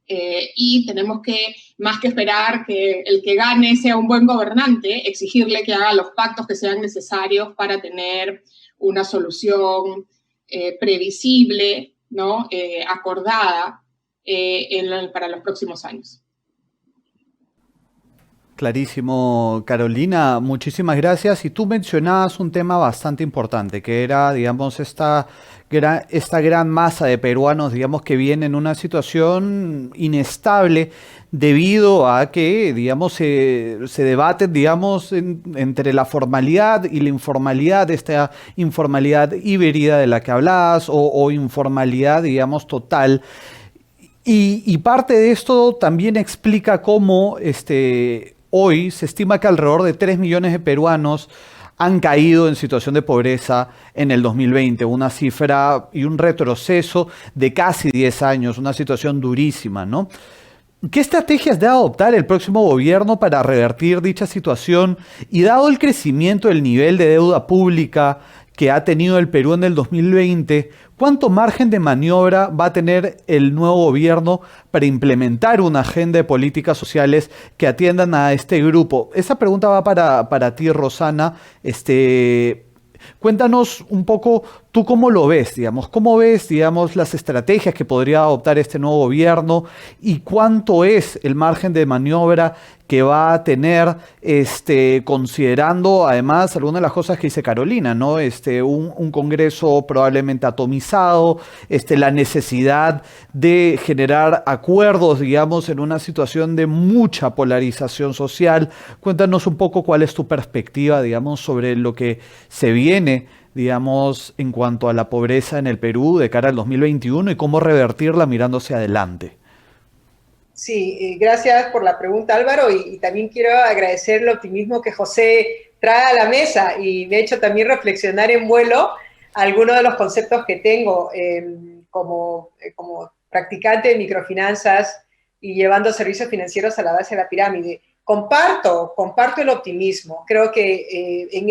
Y tenemos que, más que esperar que el que gane sea un buen gobernante, exigirle que haga los pactos que sean necesarios para tener una solución previsible, ¿no? Acordada para los próximos años. Clarísimo, Carolina, muchísimas gracias. Y tú mencionabas un tema bastante importante, que era, digamos, esta gran masa de peruanos, digamos, que viene en una situación inestable debido a que, digamos, se debaten, digamos, entre la formalidad y la informalidad, esta informalidad híbrida de la que hablabas, o informalidad, digamos, total. Y parte de esto también explica cómo hoy se estima que alrededor de 3 millones de peruanos han caído en situación de pobreza en el 2020, una cifra y un retroceso de casi 10 años, una situación durísima, ¿no? ¿Qué estrategias debe adoptar el próximo gobierno para revertir dicha situación? Y dado el crecimiento del nivel de deuda pública que ha tenido el Perú en el 2020, ¿cuánto margen de maniobra va a tener el nuevo gobierno para implementar una agenda de políticas sociales que atiendan a este grupo? Esa pregunta va para ti, Rosana. Cuéntanos un poco ¿Tú cómo lo ves, digamos? ¿Cómo ves, digamos, las estrategias que podría adoptar este nuevo gobierno y cuánto es el margen de maniobra que va a tener, considerando además algunas de las cosas que dice Carolina, ¿no? Un Congreso probablemente atomizado, la necesidad de generar acuerdos, digamos, en una situación de mucha polarización social. Cuéntanos un poco cuál es tu perspectiva, digamos, sobre lo que se viene, digamos, en cuanto a la pobreza en el Perú de cara al 2021 y cómo revertirla mirándose adelante. Sí, gracias por la pregunta, Álvaro, y también quiero agradecer el optimismo que José trae a la mesa y me ha hecho también reflexionar en vuelo algunos de los conceptos que tengo como practicante de microfinanzas y llevando servicios financieros a la base de la pirámide. Comparto el optimismo. Creo que en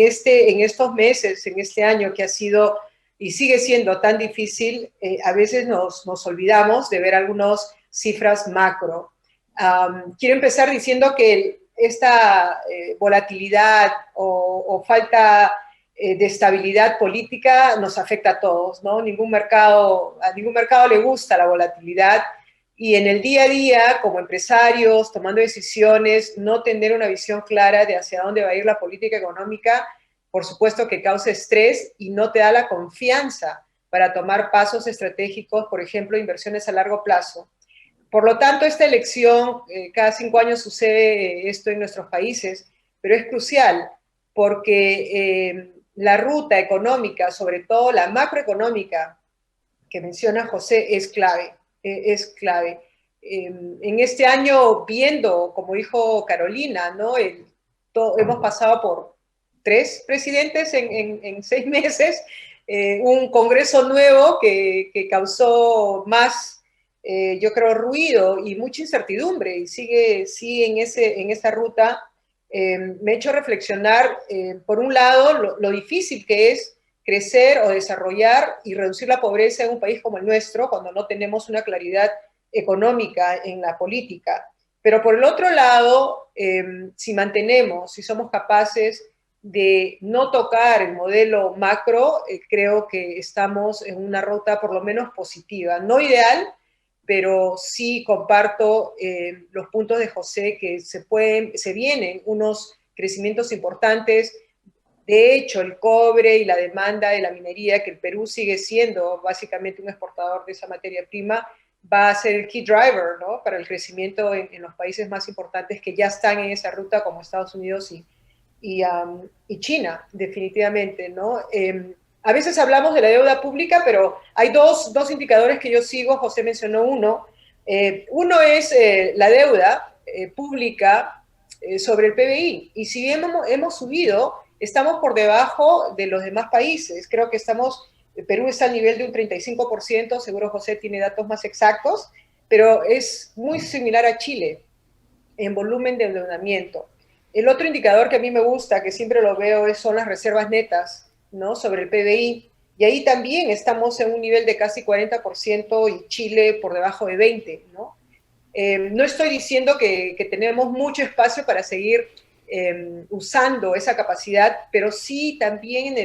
estos meses, en este año que ha sido y sigue siendo tan difícil, a veces nos olvidamos de ver algunos cifras macro. Quiero empezar diciendo que esta volatilidad o falta de estabilidad política nos afecta a todos, ¿no? A ningún mercado le gusta la volatilidad y en el día a día, como empresarios, tomando decisiones, no tener una visión clara de hacia dónde va a ir la política económica, por supuesto que causa estrés y no te da la confianza para tomar pasos estratégicos, por ejemplo, inversiones a largo plazo. Por lo tanto, esta elección, cada 5 años sucede esto en nuestros países, pero es crucial porque la ruta económica, sobre todo la macroeconómica que menciona José, es clave. Es clave. En este año, viendo, como dijo Carolina, ¿no? Hemos pasado por 3 presidentes en 6 meses, un Congreso nuevo que causó más yo creo, ruido y mucha incertidumbre y sigue en esa ruta. Me ha hecho reflexionar, por un lado, lo difícil que es crecer o desarrollar y reducir la pobreza en un país como el nuestro, cuando no tenemos una claridad económica en la política. Pero por el otro lado, si somos capaces de no tocar el modelo macro, creo que estamos en una ruta por lo menos positiva, no ideal, pero sí comparto los puntos de José que se vienen unos crecimientos importantes. De hecho, el cobre y la demanda de la minería, que el Perú sigue siendo básicamente un exportador de esa materia prima, va a ser el key driver, ¿no? Para el crecimiento en los países más importantes que ya están en esa ruta, como Estados Unidos y China, definitivamente, ¿no? A veces hablamos de la deuda pública, pero hay dos indicadores que yo sigo. José mencionó uno. Uno es la deuda pública sobre el PBI. Y si bien hemos subido, estamos por debajo de los demás países. Creo que Perú está al nivel de un 35%, seguro José tiene datos más exactos, pero es muy similar a Chile en volumen de endeudamiento. El otro indicador que a mí me gusta, que siempre lo veo, son las reservas netas, ¿no? Sobre el PBI. Y ahí también estamos en un nivel de casi 40% y Chile por debajo de 20%, ¿no? No estoy diciendo que tenemos mucho espacio para seguir usando esa capacidad, pero sí también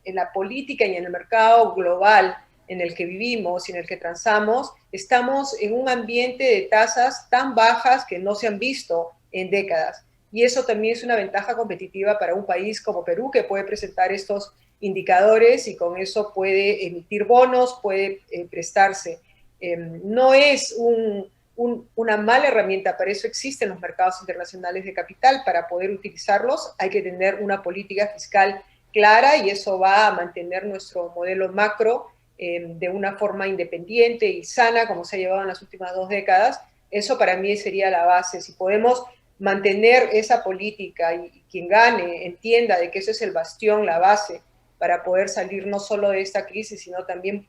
en la política y en el mercado global en el que vivimos y en el que transamos, estamos en un ambiente de tasas tan bajas que no se han visto en décadas. Y eso también es una ventaja competitiva para un país como Perú, que puede presentar estos indicadores y con eso puede emitir bonos, puede prestarse. No es una mala herramienta, para eso existen los mercados internacionales de capital, para poder utilizarlos hay que tener una política fiscal clara y eso va a mantener nuestro modelo macro de una forma independiente y sana, como se ha llevado en las últimas 2 décadas. Eso para mí sería la base. Si podemos mantener esa política y quien gane entienda de que eso es el bastión, la base, para poder salir no solo de esta crisis, sino también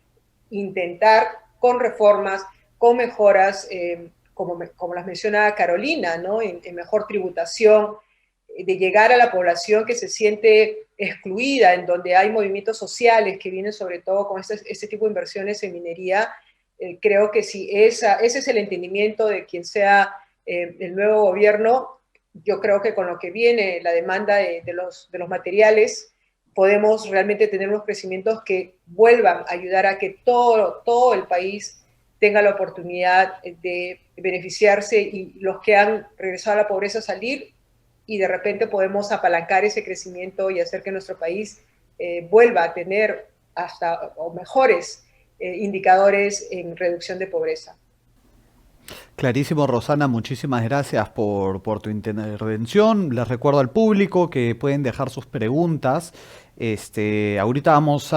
intentar con reformas, con mejoras, como las mencionaba Carolina, ¿no? En mejor tributación, de llegar a la población que se siente excluida, en donde hay movimientos sociales que vienen sobre todo con este tipo de inversiones en minería. Creo que si ese es el entendimiento de quien sea el nuevo gobierno, yo creo que con lo que viene la demanda de los materiales podemos realmente tener unos crecimientos que vuelvan a ayudar a que todo el país tenga la oportunidad de beneficiarse y los que han regresado a la pobreza salir, y de repente podemos apalancar ese crecimiento y hacer que nuestro país vuelva a tener hasta o mejores indicadores en reducción de pobreza. Clarísimo, Rosana, muchísimas gracias por tu intervención. Les recuerdo al público que pueden dejar sus preguntas. Ahorita vamos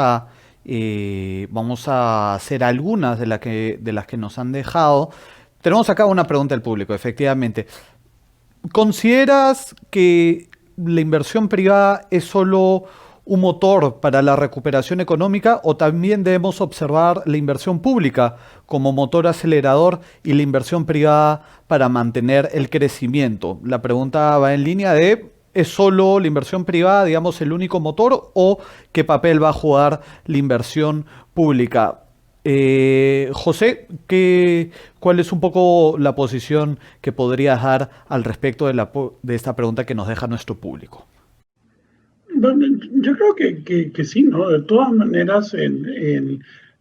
a hacer algunas de las que nos han dejado. Tenemos acá una pregunta del público, efectivamente. ¿Consideras que la inversión privada es solo un motor para la recuperación económica o también debemos observar la inversión pública como motor acelerador y la inversión privada para mantener el crecimiento? La pregunta va en línea de, ¿es solo la inversión privada, digamos, el único motor o qué papel va a jugar la inversión pública? José, ¿cuál es un poco la posición que podrías dar al respecto de esta pregunta que nos deja nuestro público? Bueno, yo creo que sí, ¿no? De todas maneras,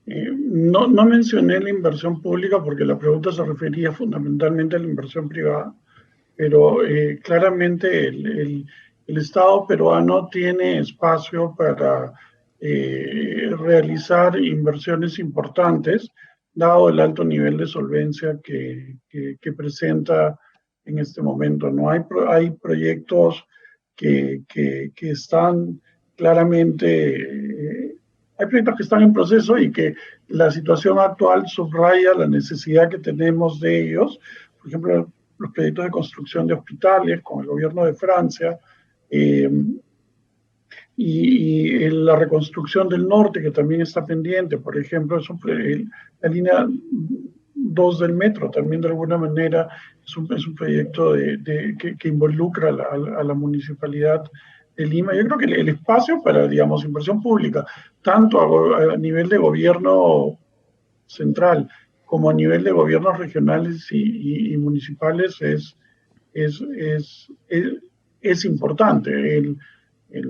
no mencioné la inversión pública porque la pregunta se refería fundamentalmente a la inversión privada, pero claramente el Estado peruano tiene espacio para realizar inversiones importantes, dado el alto nivel de solvencia que presenta en este momento, ¿no? Hay proyectos que están claramente, hay proyectos que están en proceso y que la situación actual subraya la necesidad que tenemos de ellos. Por ejemplo, los proyectos de construcción de hospitales con el gobierno de Francia, y la reconstrucción del norte, que también está pendiente. Por ejemplo, la línea 2 del metro también de alguna manera es un proyecto que involucra a la municipalidad de Lima. Yo creo que el espacio para, digamos, inversión pública, tanto a nivel de gobierno central como a nivel de gobiernos regionales y municipales, es importante. Yo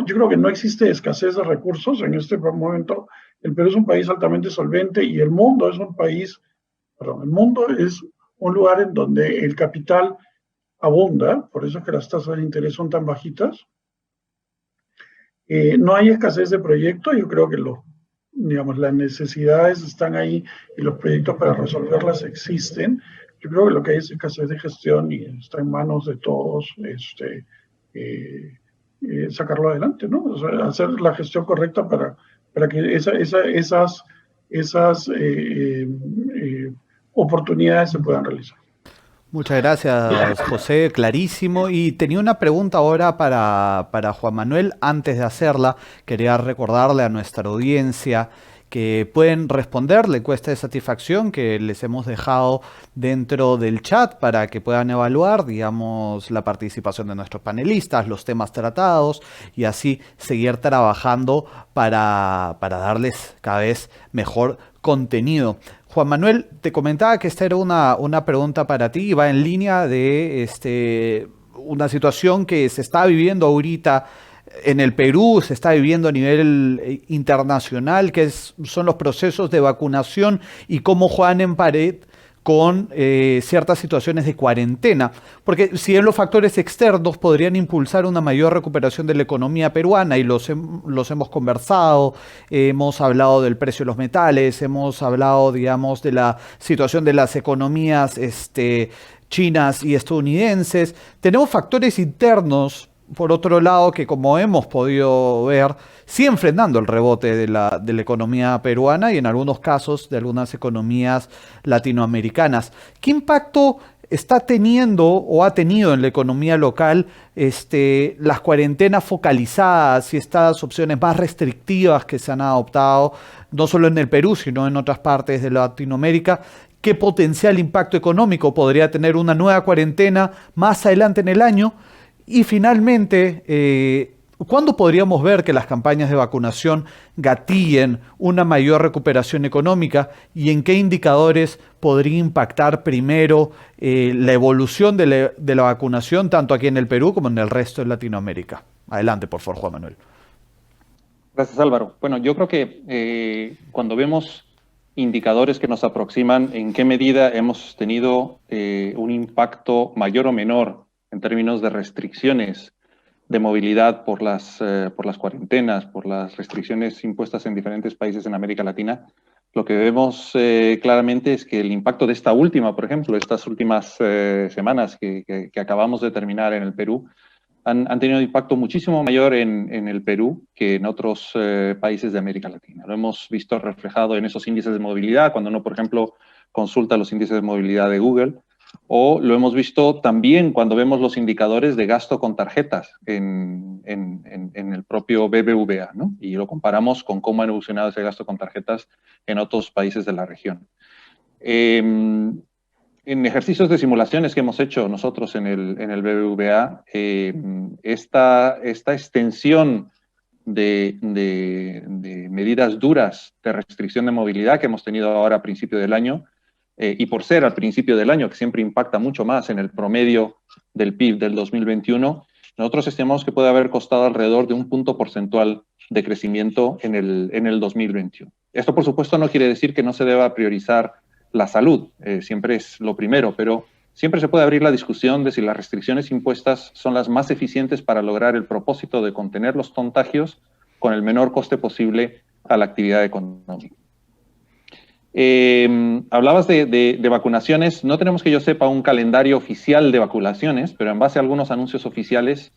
creo que no existe escasez de recursos en este momento. El Perú es un país altamente solvente y el mundo es un lugar en donde el capital abunda, por eso es que las tasas de interés son tan bajitas. No hay escasez de proyectos, yo creo que las necesidades están ahí y los proyectos para resolverlas existen. Yo creo que lo que hay es escasez de gestión y está en manos de todos sacarlo adelante, ¿no? O sea, hacer la gestión correcta para que esas oportunidades se puedan realizar. Muchas gracias, José, clarísimo. Y tenía una pregunta ahora para Juan Manuel. Antes de hacerla, quería recordarle a nuestra audiencia que pueden responder la encuesta de satisfacción que les hemos dejado dentro del chat para que puedan evaluar, digamos, la participación de nuestros panelistas, los temas tratados y así seguir trabajando para darles cada vez mejor contenido. Juan Manuel, te comentaba que esta era una pregunta para ti y va en línea de una situación que se está viviendo ahorita en el Perú, se está viviendo a nivel internacional, son los procesos de vacunación y cómo juegan en pared con ciertas situaciones de cuarentena. Porque si bien los factores externos podrían impulsar una mayor recuperación de la economía peruana, y los hemos conversado, hemos hablado del precio de los metales, hemos hablado, digamos, de la situación de las economías chinas y estadounidenses, tenemos factores internos, por otro lado, que como hemos podido ver, siguen frenando el rebote de la economía peruana y en algunos casos de algunas economías latinoamericanas. ¿Qué impacto está teniendo o ha tenido en la economía local las cuarentenas focalizadas y estas opciones más restrictivas que se han adoptado, no solo en el Perú, sino en otras partes de Latinoamérica? ¿Qué potencial impacto económico podría tener una nueva cuarentena más adelante en el año? Y finalmente, ¿Cuándo podríamos ver que las campañas de vacunación gatillen una mayor recuperación económica y en qué indicadores podría impactar primero la evolución de la vacunación tanto aquí en el Perú como en el resto de Latinoamérica? Adelante, por favor, Juan Manuel. Gracias, Álvaro. Bueno, yo creo que cuando vemos indicadores que nos aproximan en qué medida hemos tenido un impacto mayor o menor en términos de restricciones de movilidad por las cuarentenas, por las restricciones impuestas en diferentes países en América Latina, lo que vemos claramente es que el impacto de esta última, por ejemplo, estas últimas semanas que acabamos de terminar en el Perú, han tenido un impacto muchísimo mayor en el Perú que en otros países de América Latina. Lo hemos visto reflejado en esos índices de movilidad, cuando uno, por ejemplo, consulta los índices de movilidad de Google, o lo hemos visto también cuando vemos los indicadores de gasto con tarjetas en el propio BBVA, ¿no? Y lo comparamos con cómo ha evolucionado ese gasto con tarjetas en otros países de la región. En ejercicios de simulaciones que hemos hecho nosotros en el BBVA, esta extensión de medidas duras de restricción de movilidad que hemos tenido ahora a principio del año, y por ser al principio del año, que siempre impacta mucho más en el promedio del PIB del 2021, nosotros estimamos que puede haber costado alrededor de 1 punto porcentual de crecimiento en el 2021. Esto, por supuesto, no quiere decir que no se deba priorizar la salud, siempre es lo primero, pero siempre se puede abrir la discusión de si las restricciones impuestas son las más eficientes para lograr el propósito de contener los contagios con el menor coste posible a la actividad económica. Hablabas de vacunaciones. No tenemos que yo sepa un calendario oficial de vacunaciones, pero en base a algunos anuncios oficiales,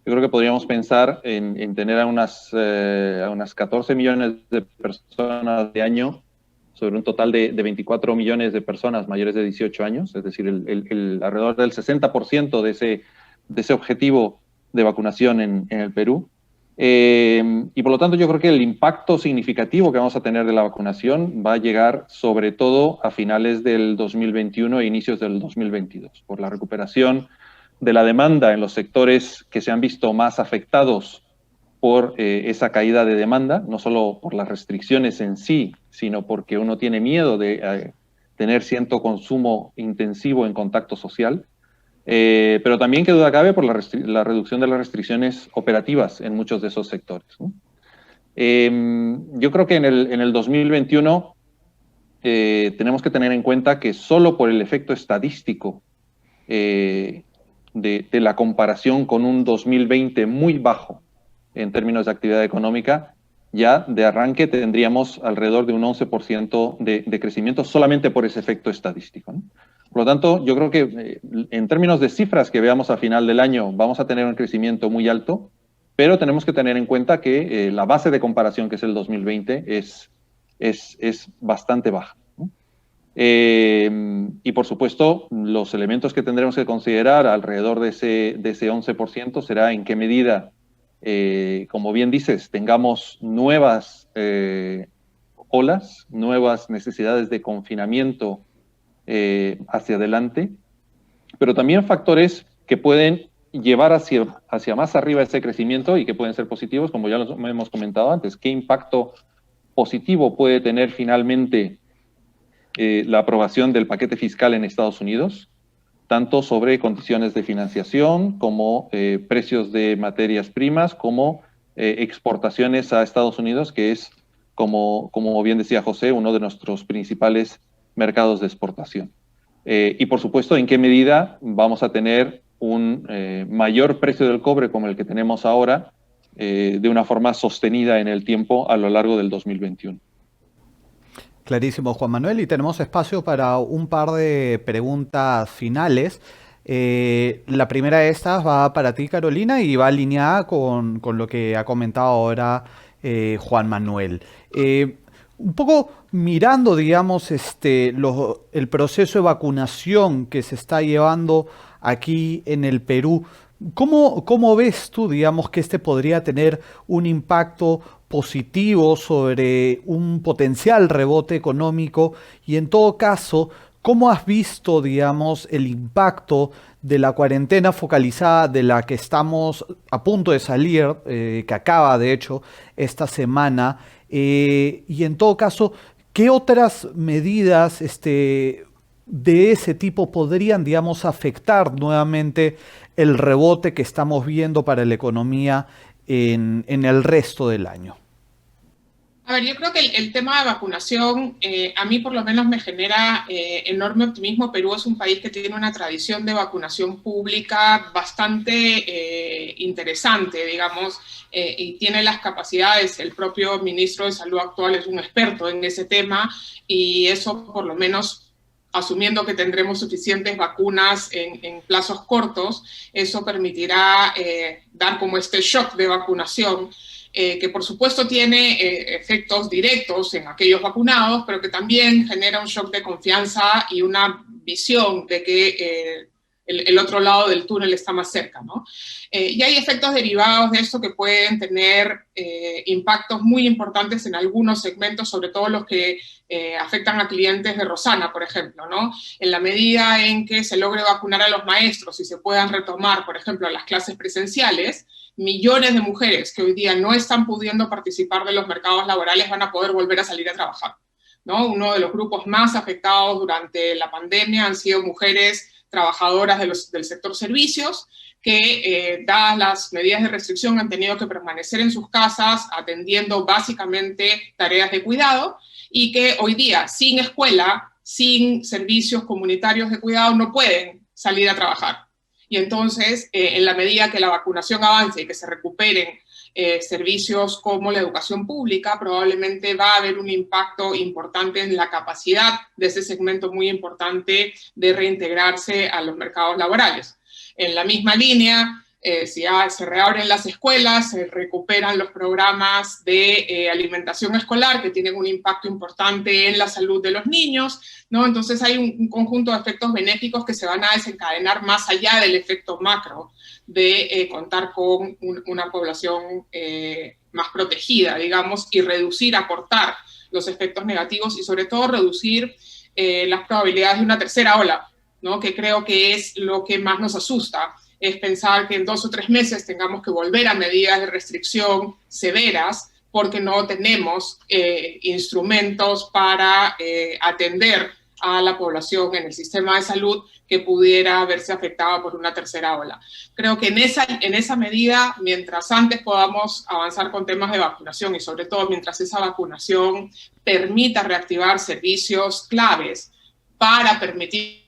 yo creo que podríamos pensar en tener a unas 14 millones de personas de año sobre un total de 24 millones de personas mayores de 18 años, es decir, alrededor del 60% de ese objetivo de vacunación en el Perú. Y por lo tanto yo creo que el impacto significativo que vamos a tener de la vacunación va a llegar sobre todo a finales del 2021 e inicios del 2022, por la recuperación de la demanda en los sectores que se han visto más afectados por esa caída de demanda, no solo por las restricciones en sí, sino porque uno tiene miedo de tener cierto consumo intensivo en contacto social, pero también, que duda cabe, por la reducción de las restricciones operativas en muchos de esos sectores, ¿no? Yo creo que en el 2021 tenemos que tener en cuenta que solo por el efecto estadístico de la comparación con un 2020 muy bajo en términos de actividad económica, ya de arranque tendríamos alrededor de un 11% de crecimiento solamente por ese efecto estadístico, ¿no? Por lo tanto, yo creo que en términos de cifras que veamos a final del año vamos a tener un crecimiento muy alto, pero tenemos que tener en cuenta que la base de comparación, que es el 2020, es bastante baja, ¿no? Y por supuesto, los elementos que tendremos que considerar alrededor de ese 11% será en qué medida, como bien dices, tengamos nuevas olas, nuevas necesidades de confinamiento hacia adelante, pero también factores que pueden llevar hacia más arriba ese crecimiento y que pueden ser positivos, como ya lo hemos comentado antes. ¿Qué impacto positivo puede tener finalmente la aprobación del paquete fiscal en Estados Unidos, tanto sobre condiciones de financiación como precios de materias primas, como exportaciones a Estados Unidos, que es, como bien decía José, uno de nuestros principales mercados de exportación? Y por supuesto, en qué medida vamos a tener un mayor precio del cobre como el que tenemos ahora, de una forma sostenida en el tiempo a lo largo del 2021. Clarísimo, Juan Manuel, y tenemos espacio para un par de preguntas finales. La primera de estas va para ti, Carolina, y va alineada con lo que ha comentado ahora Juan Manuel. Un poco mirando, digamos, el proceso de vacunación que se está llevando aquí en el Perú, ¿cómo ves tú, digamos, que podría tener un impacto positivo sobre un potencial rebote económico? Y en todo caso, ¿Cómo has visto, digamos, el impacto de la cuarentena focalizada de la que estamos a punto de salir, que acaba de hecho esta semana? Y en todo caso, ¿qué otras medidas de ese tipo podrían, digamos, afectar nuevamente el rebote que estamos viendo para la economía en el resto del año? A ver, yo creo que el tema de vacunación a mí por lo menos me genera enorme optimismo. Perú es un país que tiene una tradición de vacunación pública bastante interesante, digamos, y tiene las capacidades. El propio ministro de Salud actual es un experto en ese tema y eso por lo menos, asumiendo que tendremos suficientes vacunas en plazos cortos, eso permitirá dar como este shock de vacunación que por supuesto tiene efectos directos en aquellos vacunados, pero que también genera un shock de confianza y una visión de que el otro lado del túnel está más cerca, ¿no? Y hay efectos derivados de esto que pueden tener impactos muy importantes en algunos segmentos, sobre todo los que afectan a clientes de Rosana, por ejemplo, ¿no? En la medida en que se logre vacunar a los maestros y se puedan retomar, por ejemplo, las clases presenciales, millones de mujeres que hoy día no están pudiendo participar de los mercados laborales van a poder volver a salir a trabajar, ¿no? Uno de los grupos más afectados durante la pandemia han sido mujeres trabajadoras del sector servicios que, dadas las medidas de restricción, han tenido que permanecer en sus casas atendiendo básicamente tareas de cuidado y que hoy día, sin escuela, sin servicios comunitarios de cuidado, no pueden salir a trabajar. Y entonces, en la medida que la vacunación avance y que se recuperen servicios como la educación pública, probablemente va a haber un impacto importante en la capacidad de ese segmento muy importante de reintegrarse a los mercados laborales. En la misma línea, si ya se reabren las escuelas, se recuperan los programas de alimentación escolar que tienen un impacto importante en la salud de los niños, ¿no? Entonces hay un conjunto de efectos benéficos que se van a desencadenar más allá del efecto macro de contar con una población más protegida, digamos, y reducir, acortar los efectos negativos y sobre todo reducir las probabilidades de una tercera ola, ¿no? Que creo que es lo que más nos asusta. Es pensar que en 2 o 3 meses tengamos que volver a medidas de restricción severas porque no tenemos instrumentos para atender a la población en el sistema de salud que pudiera verse afectada por una tercera ola. Creo que en esa medida, mientras antes podamos avanzar con temas de vacunación y sobre todo mientras esa vacunación permita reactivar servicios claves para permitir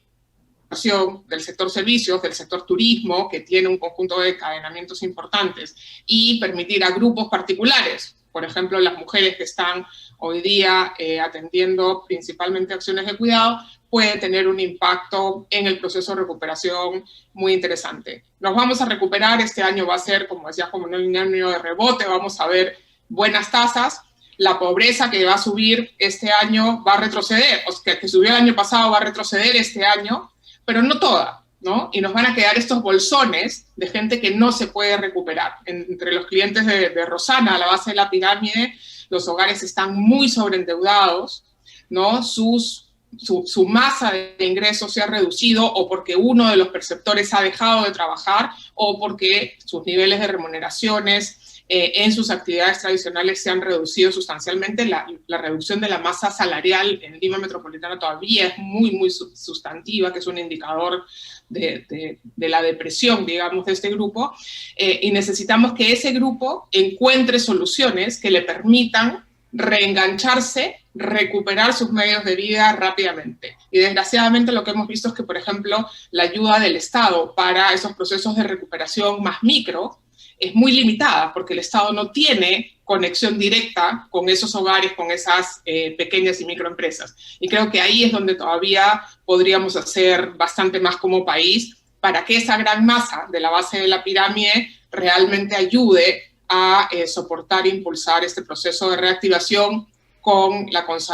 del sector servicios, del sector turismo, que tiene un conjunto de encadenamientos importantes, y permitir a grupos particulares, por ejemplo, las mujeres que están hoy día atendiendo principalmente acciones de cuidado, puede tener un impacto en el proceso de recuperación muy interesante. Nos vamos a recuperar, este año va a ser, como decía, como un año de rebote, vamos a ver buenas tasas. La pobreza que va a subir este año va a retroceder, o sea, que subió el año pasado va a retroceder este año, pero no toda, ¿no? Y nos van a quedar estos bolsones de gente que no se puede recuperar. Entre los clientes de Rosana, a la base de la pirámide, los hogares están muy sobreendeudados, ¿no? Su masa de ingresos se ha reducido o porque uno de los perceptores ha dejado de trabajar o porque sus niveles de remuneraciones en sus actividades tradicionales se han reducido sustancialmente. La reducción de la masa salarial en Lima Metropolitana todavía es muy, muy sustantiva, que es un indicador de la depresión, digamos, de este grupo, y necesitamos que ese grupo encuentre soluciones que le permitan reengancharse, recuperar sus medios de vida rápidamente. Y desgraciadamente lo que hemos visto es que, por ejemplo, la ayuda del Estado para esos procesos de recuperación más micro es muy limitada porque el Estado no tiene conexión directa con esos hogares, con esas pequeñas y microempresas. Y creo que ahí es donde todavía podríamos hacer bastante más como país para que esa gran masa de la base de la pirámide realmente ayude a soportar e impulsar este proceso de reactivación con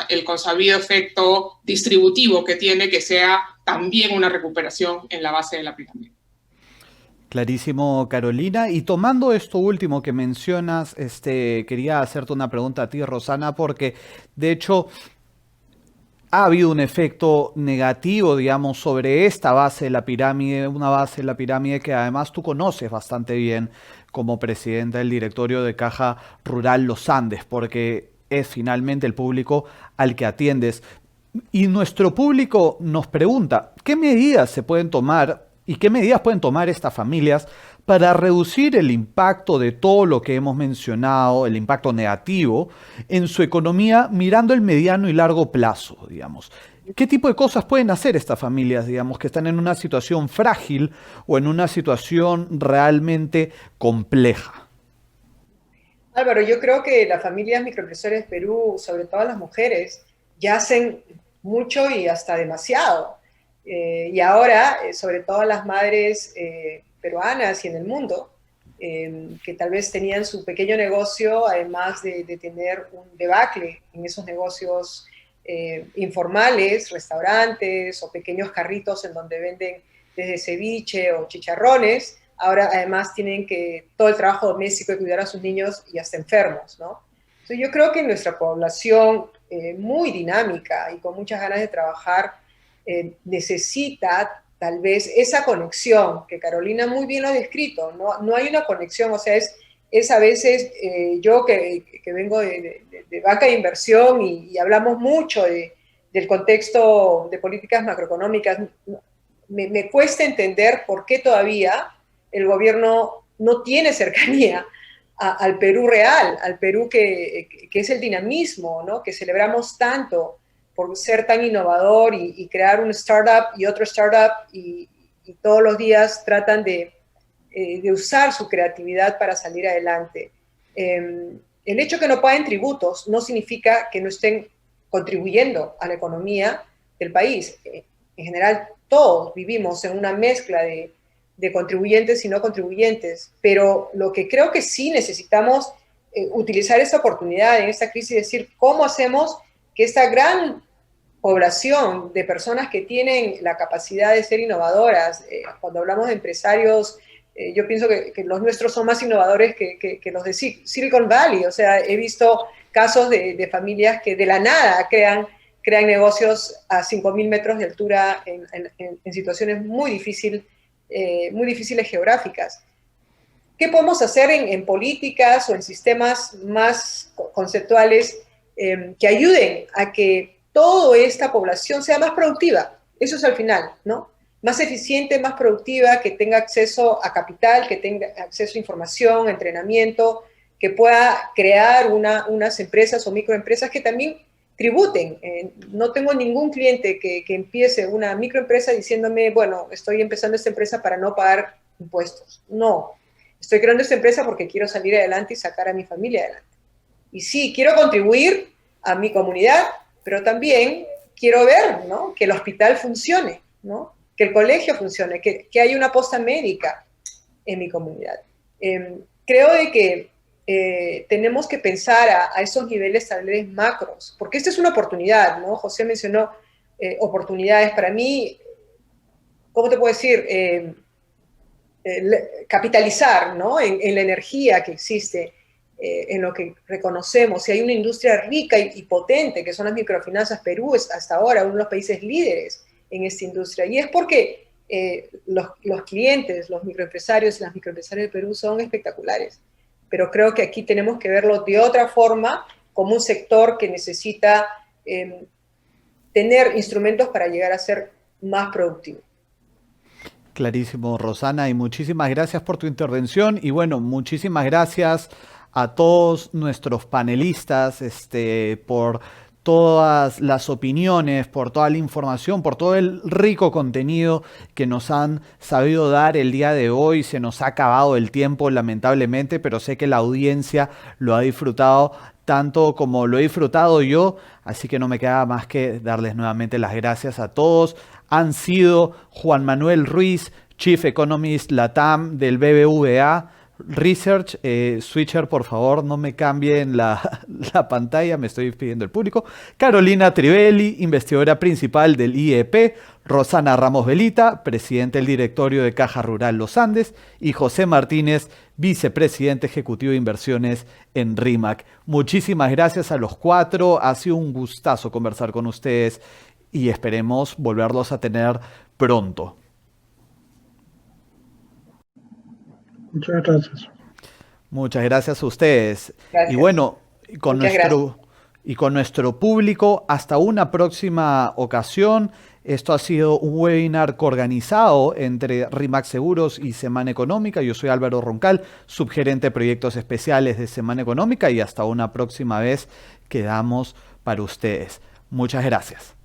el consabido efecto distributivo que tiene, que sea también una recuperación en la base de la pirámide. Clarísimo, Carolina. Y tomando esto último que mencionas, quería hacerte una pregunta a ti, Rosana, porque de hecho ha habido un efecto negativo, digamos, sobre esta base de la pirámide, una base de la pirámide que además tú conoces bastante bien como presidenta del directorio de Caja Rural Los Andes, porque es finalmente el público al que atiendes. Y nuestro público nos pregunta, ¿qué medidas se pueden tomar y qué medidas pueden tomar estas familias para reducir el impacto de todo lo que hemos mencionado, el impacto negativo, en su economía mirando el mediano y largo plazo, digamos? ¿Qué tipo de cosas pueden hacer estas familias, digamos, que están en una situación frágil o en una situación realmente compleja? Álvaro, yo creo que las familias microempresarias de Perú, sobre todo las mujeres, ya hacen mucho y hasta demasiado. Y ahora, sobre todo las madres peruanas y en el mundo, que tal vez tenían su pequeño negocio, además de tener un debacle en esos negocios informales, restaurantes o pequeños carritos en donde venden desde ceviche o chicharrones, ahora además tienen que todo el trabajo doméstico de cuidar a sus niños y hasta enfermos, ¿no? Entonces yo creo que nuestra población muy dinámica y con muchas ganas de trabajar necesita tal vez esa conexión, que Carolina muy bien lo ha descrito, no hay una conexión, o sea, es a veces yo que vengo de banca de inversión y hablamos mucho del contexto de políticas macroeconómicas, me cuesta entender por qué todavía el gobierno no tiene cercanía al Perú real, al Perú que es el dinamismo, ¿no? Que celebramos tanto por ser tan innovador y crear un startup y otro startup y todos los días tratan de usar su creatividad para salir adelante. El hecho de que no paguen tributos no significa que no estén contribuyendo a la economía del país. En general, todos vivimos en una mezcla de contribuyentes y no contribuyentes, pero lo que creo que sí necesitamos utilizar esta oportunidad en esta crisis y decir cómo hacemos que esta gran población de personas que tienen la capacidad de ser innovadoras, cuando hablamos de empresarios, yo pienso que los nuestros son más innovadores que los de Silicon Valley, o sea, he visto casos de familias que de la nada crean negocios a 5.000 metros de altura en situaciones muy difíciles geográficas. ¿Qué podemos hacer en políticas o en sistemas más conceptuales que ayuden a que toda esta población sea más productiva? Eso es al final, ¿no? Más eficiente, más productiva, que tenga acceso a capital, que tenga acceso a información, entrenamiento, que pueda crear unas empresas o microempresas que también tributen. No tengo ningún cliente que empiece una microempresa diciéndome, bueno, estoy empezando esta empresa para no pagar impuestos. No, estoy creando esta empresa porque quiero salir adelante y sacar a mi familia adelante. Y sí, quiero contribuir a mi comunidad, pero también quiero ver, ¿no?, que el hospital funcione, ¿no?, que el colegio funcione, que haya una posta médica en mi comunidad. Creo de que tenemos que pensar a esos niveles tal vez macros, porque esta es una oportunidad, ¿no? José mencionó oportunidades. Para mí, ¿cómo te puedo decir? Capitalizar, ¿no?, en la energía que existe, en lo que reconocemos. Si hay una industria rica y potente, que son las microfinanzas, Perú es hasta ahora uno de los países líderes en esta industria, y es porque los clientes, los microempresarios y las microempresarias de Perú son espectaculares. Pero creo que aquí tenemos que verlo de otra forma, como un sector que necesita tener instrumentos para llegar a ser más productivo. Clarísimo, Rosana, y muchísimas gracias por tu intervención. Y bueno, muchísimas gracias a todos nuestros panelistas por todas las opiniones, por toda la información, por todo el rico contenido que nos han sabido dar el día de hoy. Se nos ha acabado el tiempo, lamentablemente, pero sé que la audiencia lo ha disfrutado tanto como lo he disfrutado yo, así que no me queda más que darles nuevamente las gracias a todos. Han sido Juan Manuel Ruiz, Chief Economist LATAM del BBVA Research. Switcher, por favor, no me cambien la pantalla, me estoy despidiendo del público. Carolina Trivelli, investigadora principal del IEP. Rosana Ramos Velita, presidente del directorio de Caja Rural Los Andes. Y José Martínez, vicepresidente ejecutivo de inversiones en RIMAC. Muchísimas gracias a los cuatro, ha sido un gustazo conversar con ustedes y esperemos volverlos a tener pronto. Muchas gracias. Muchas gracias a ustedes. Gracias. Y bueno, con nuestro público, hasta una próxima ocasión. Esto ha sido un webinar coorganizado entre RIMAC Seguros y Semana Económica. Yo soy Álvaro Roncal, subgerente de proyectos especiales de Semana Económica, y hasta una próxima vez quedamos para ustedes. Muchas gracias.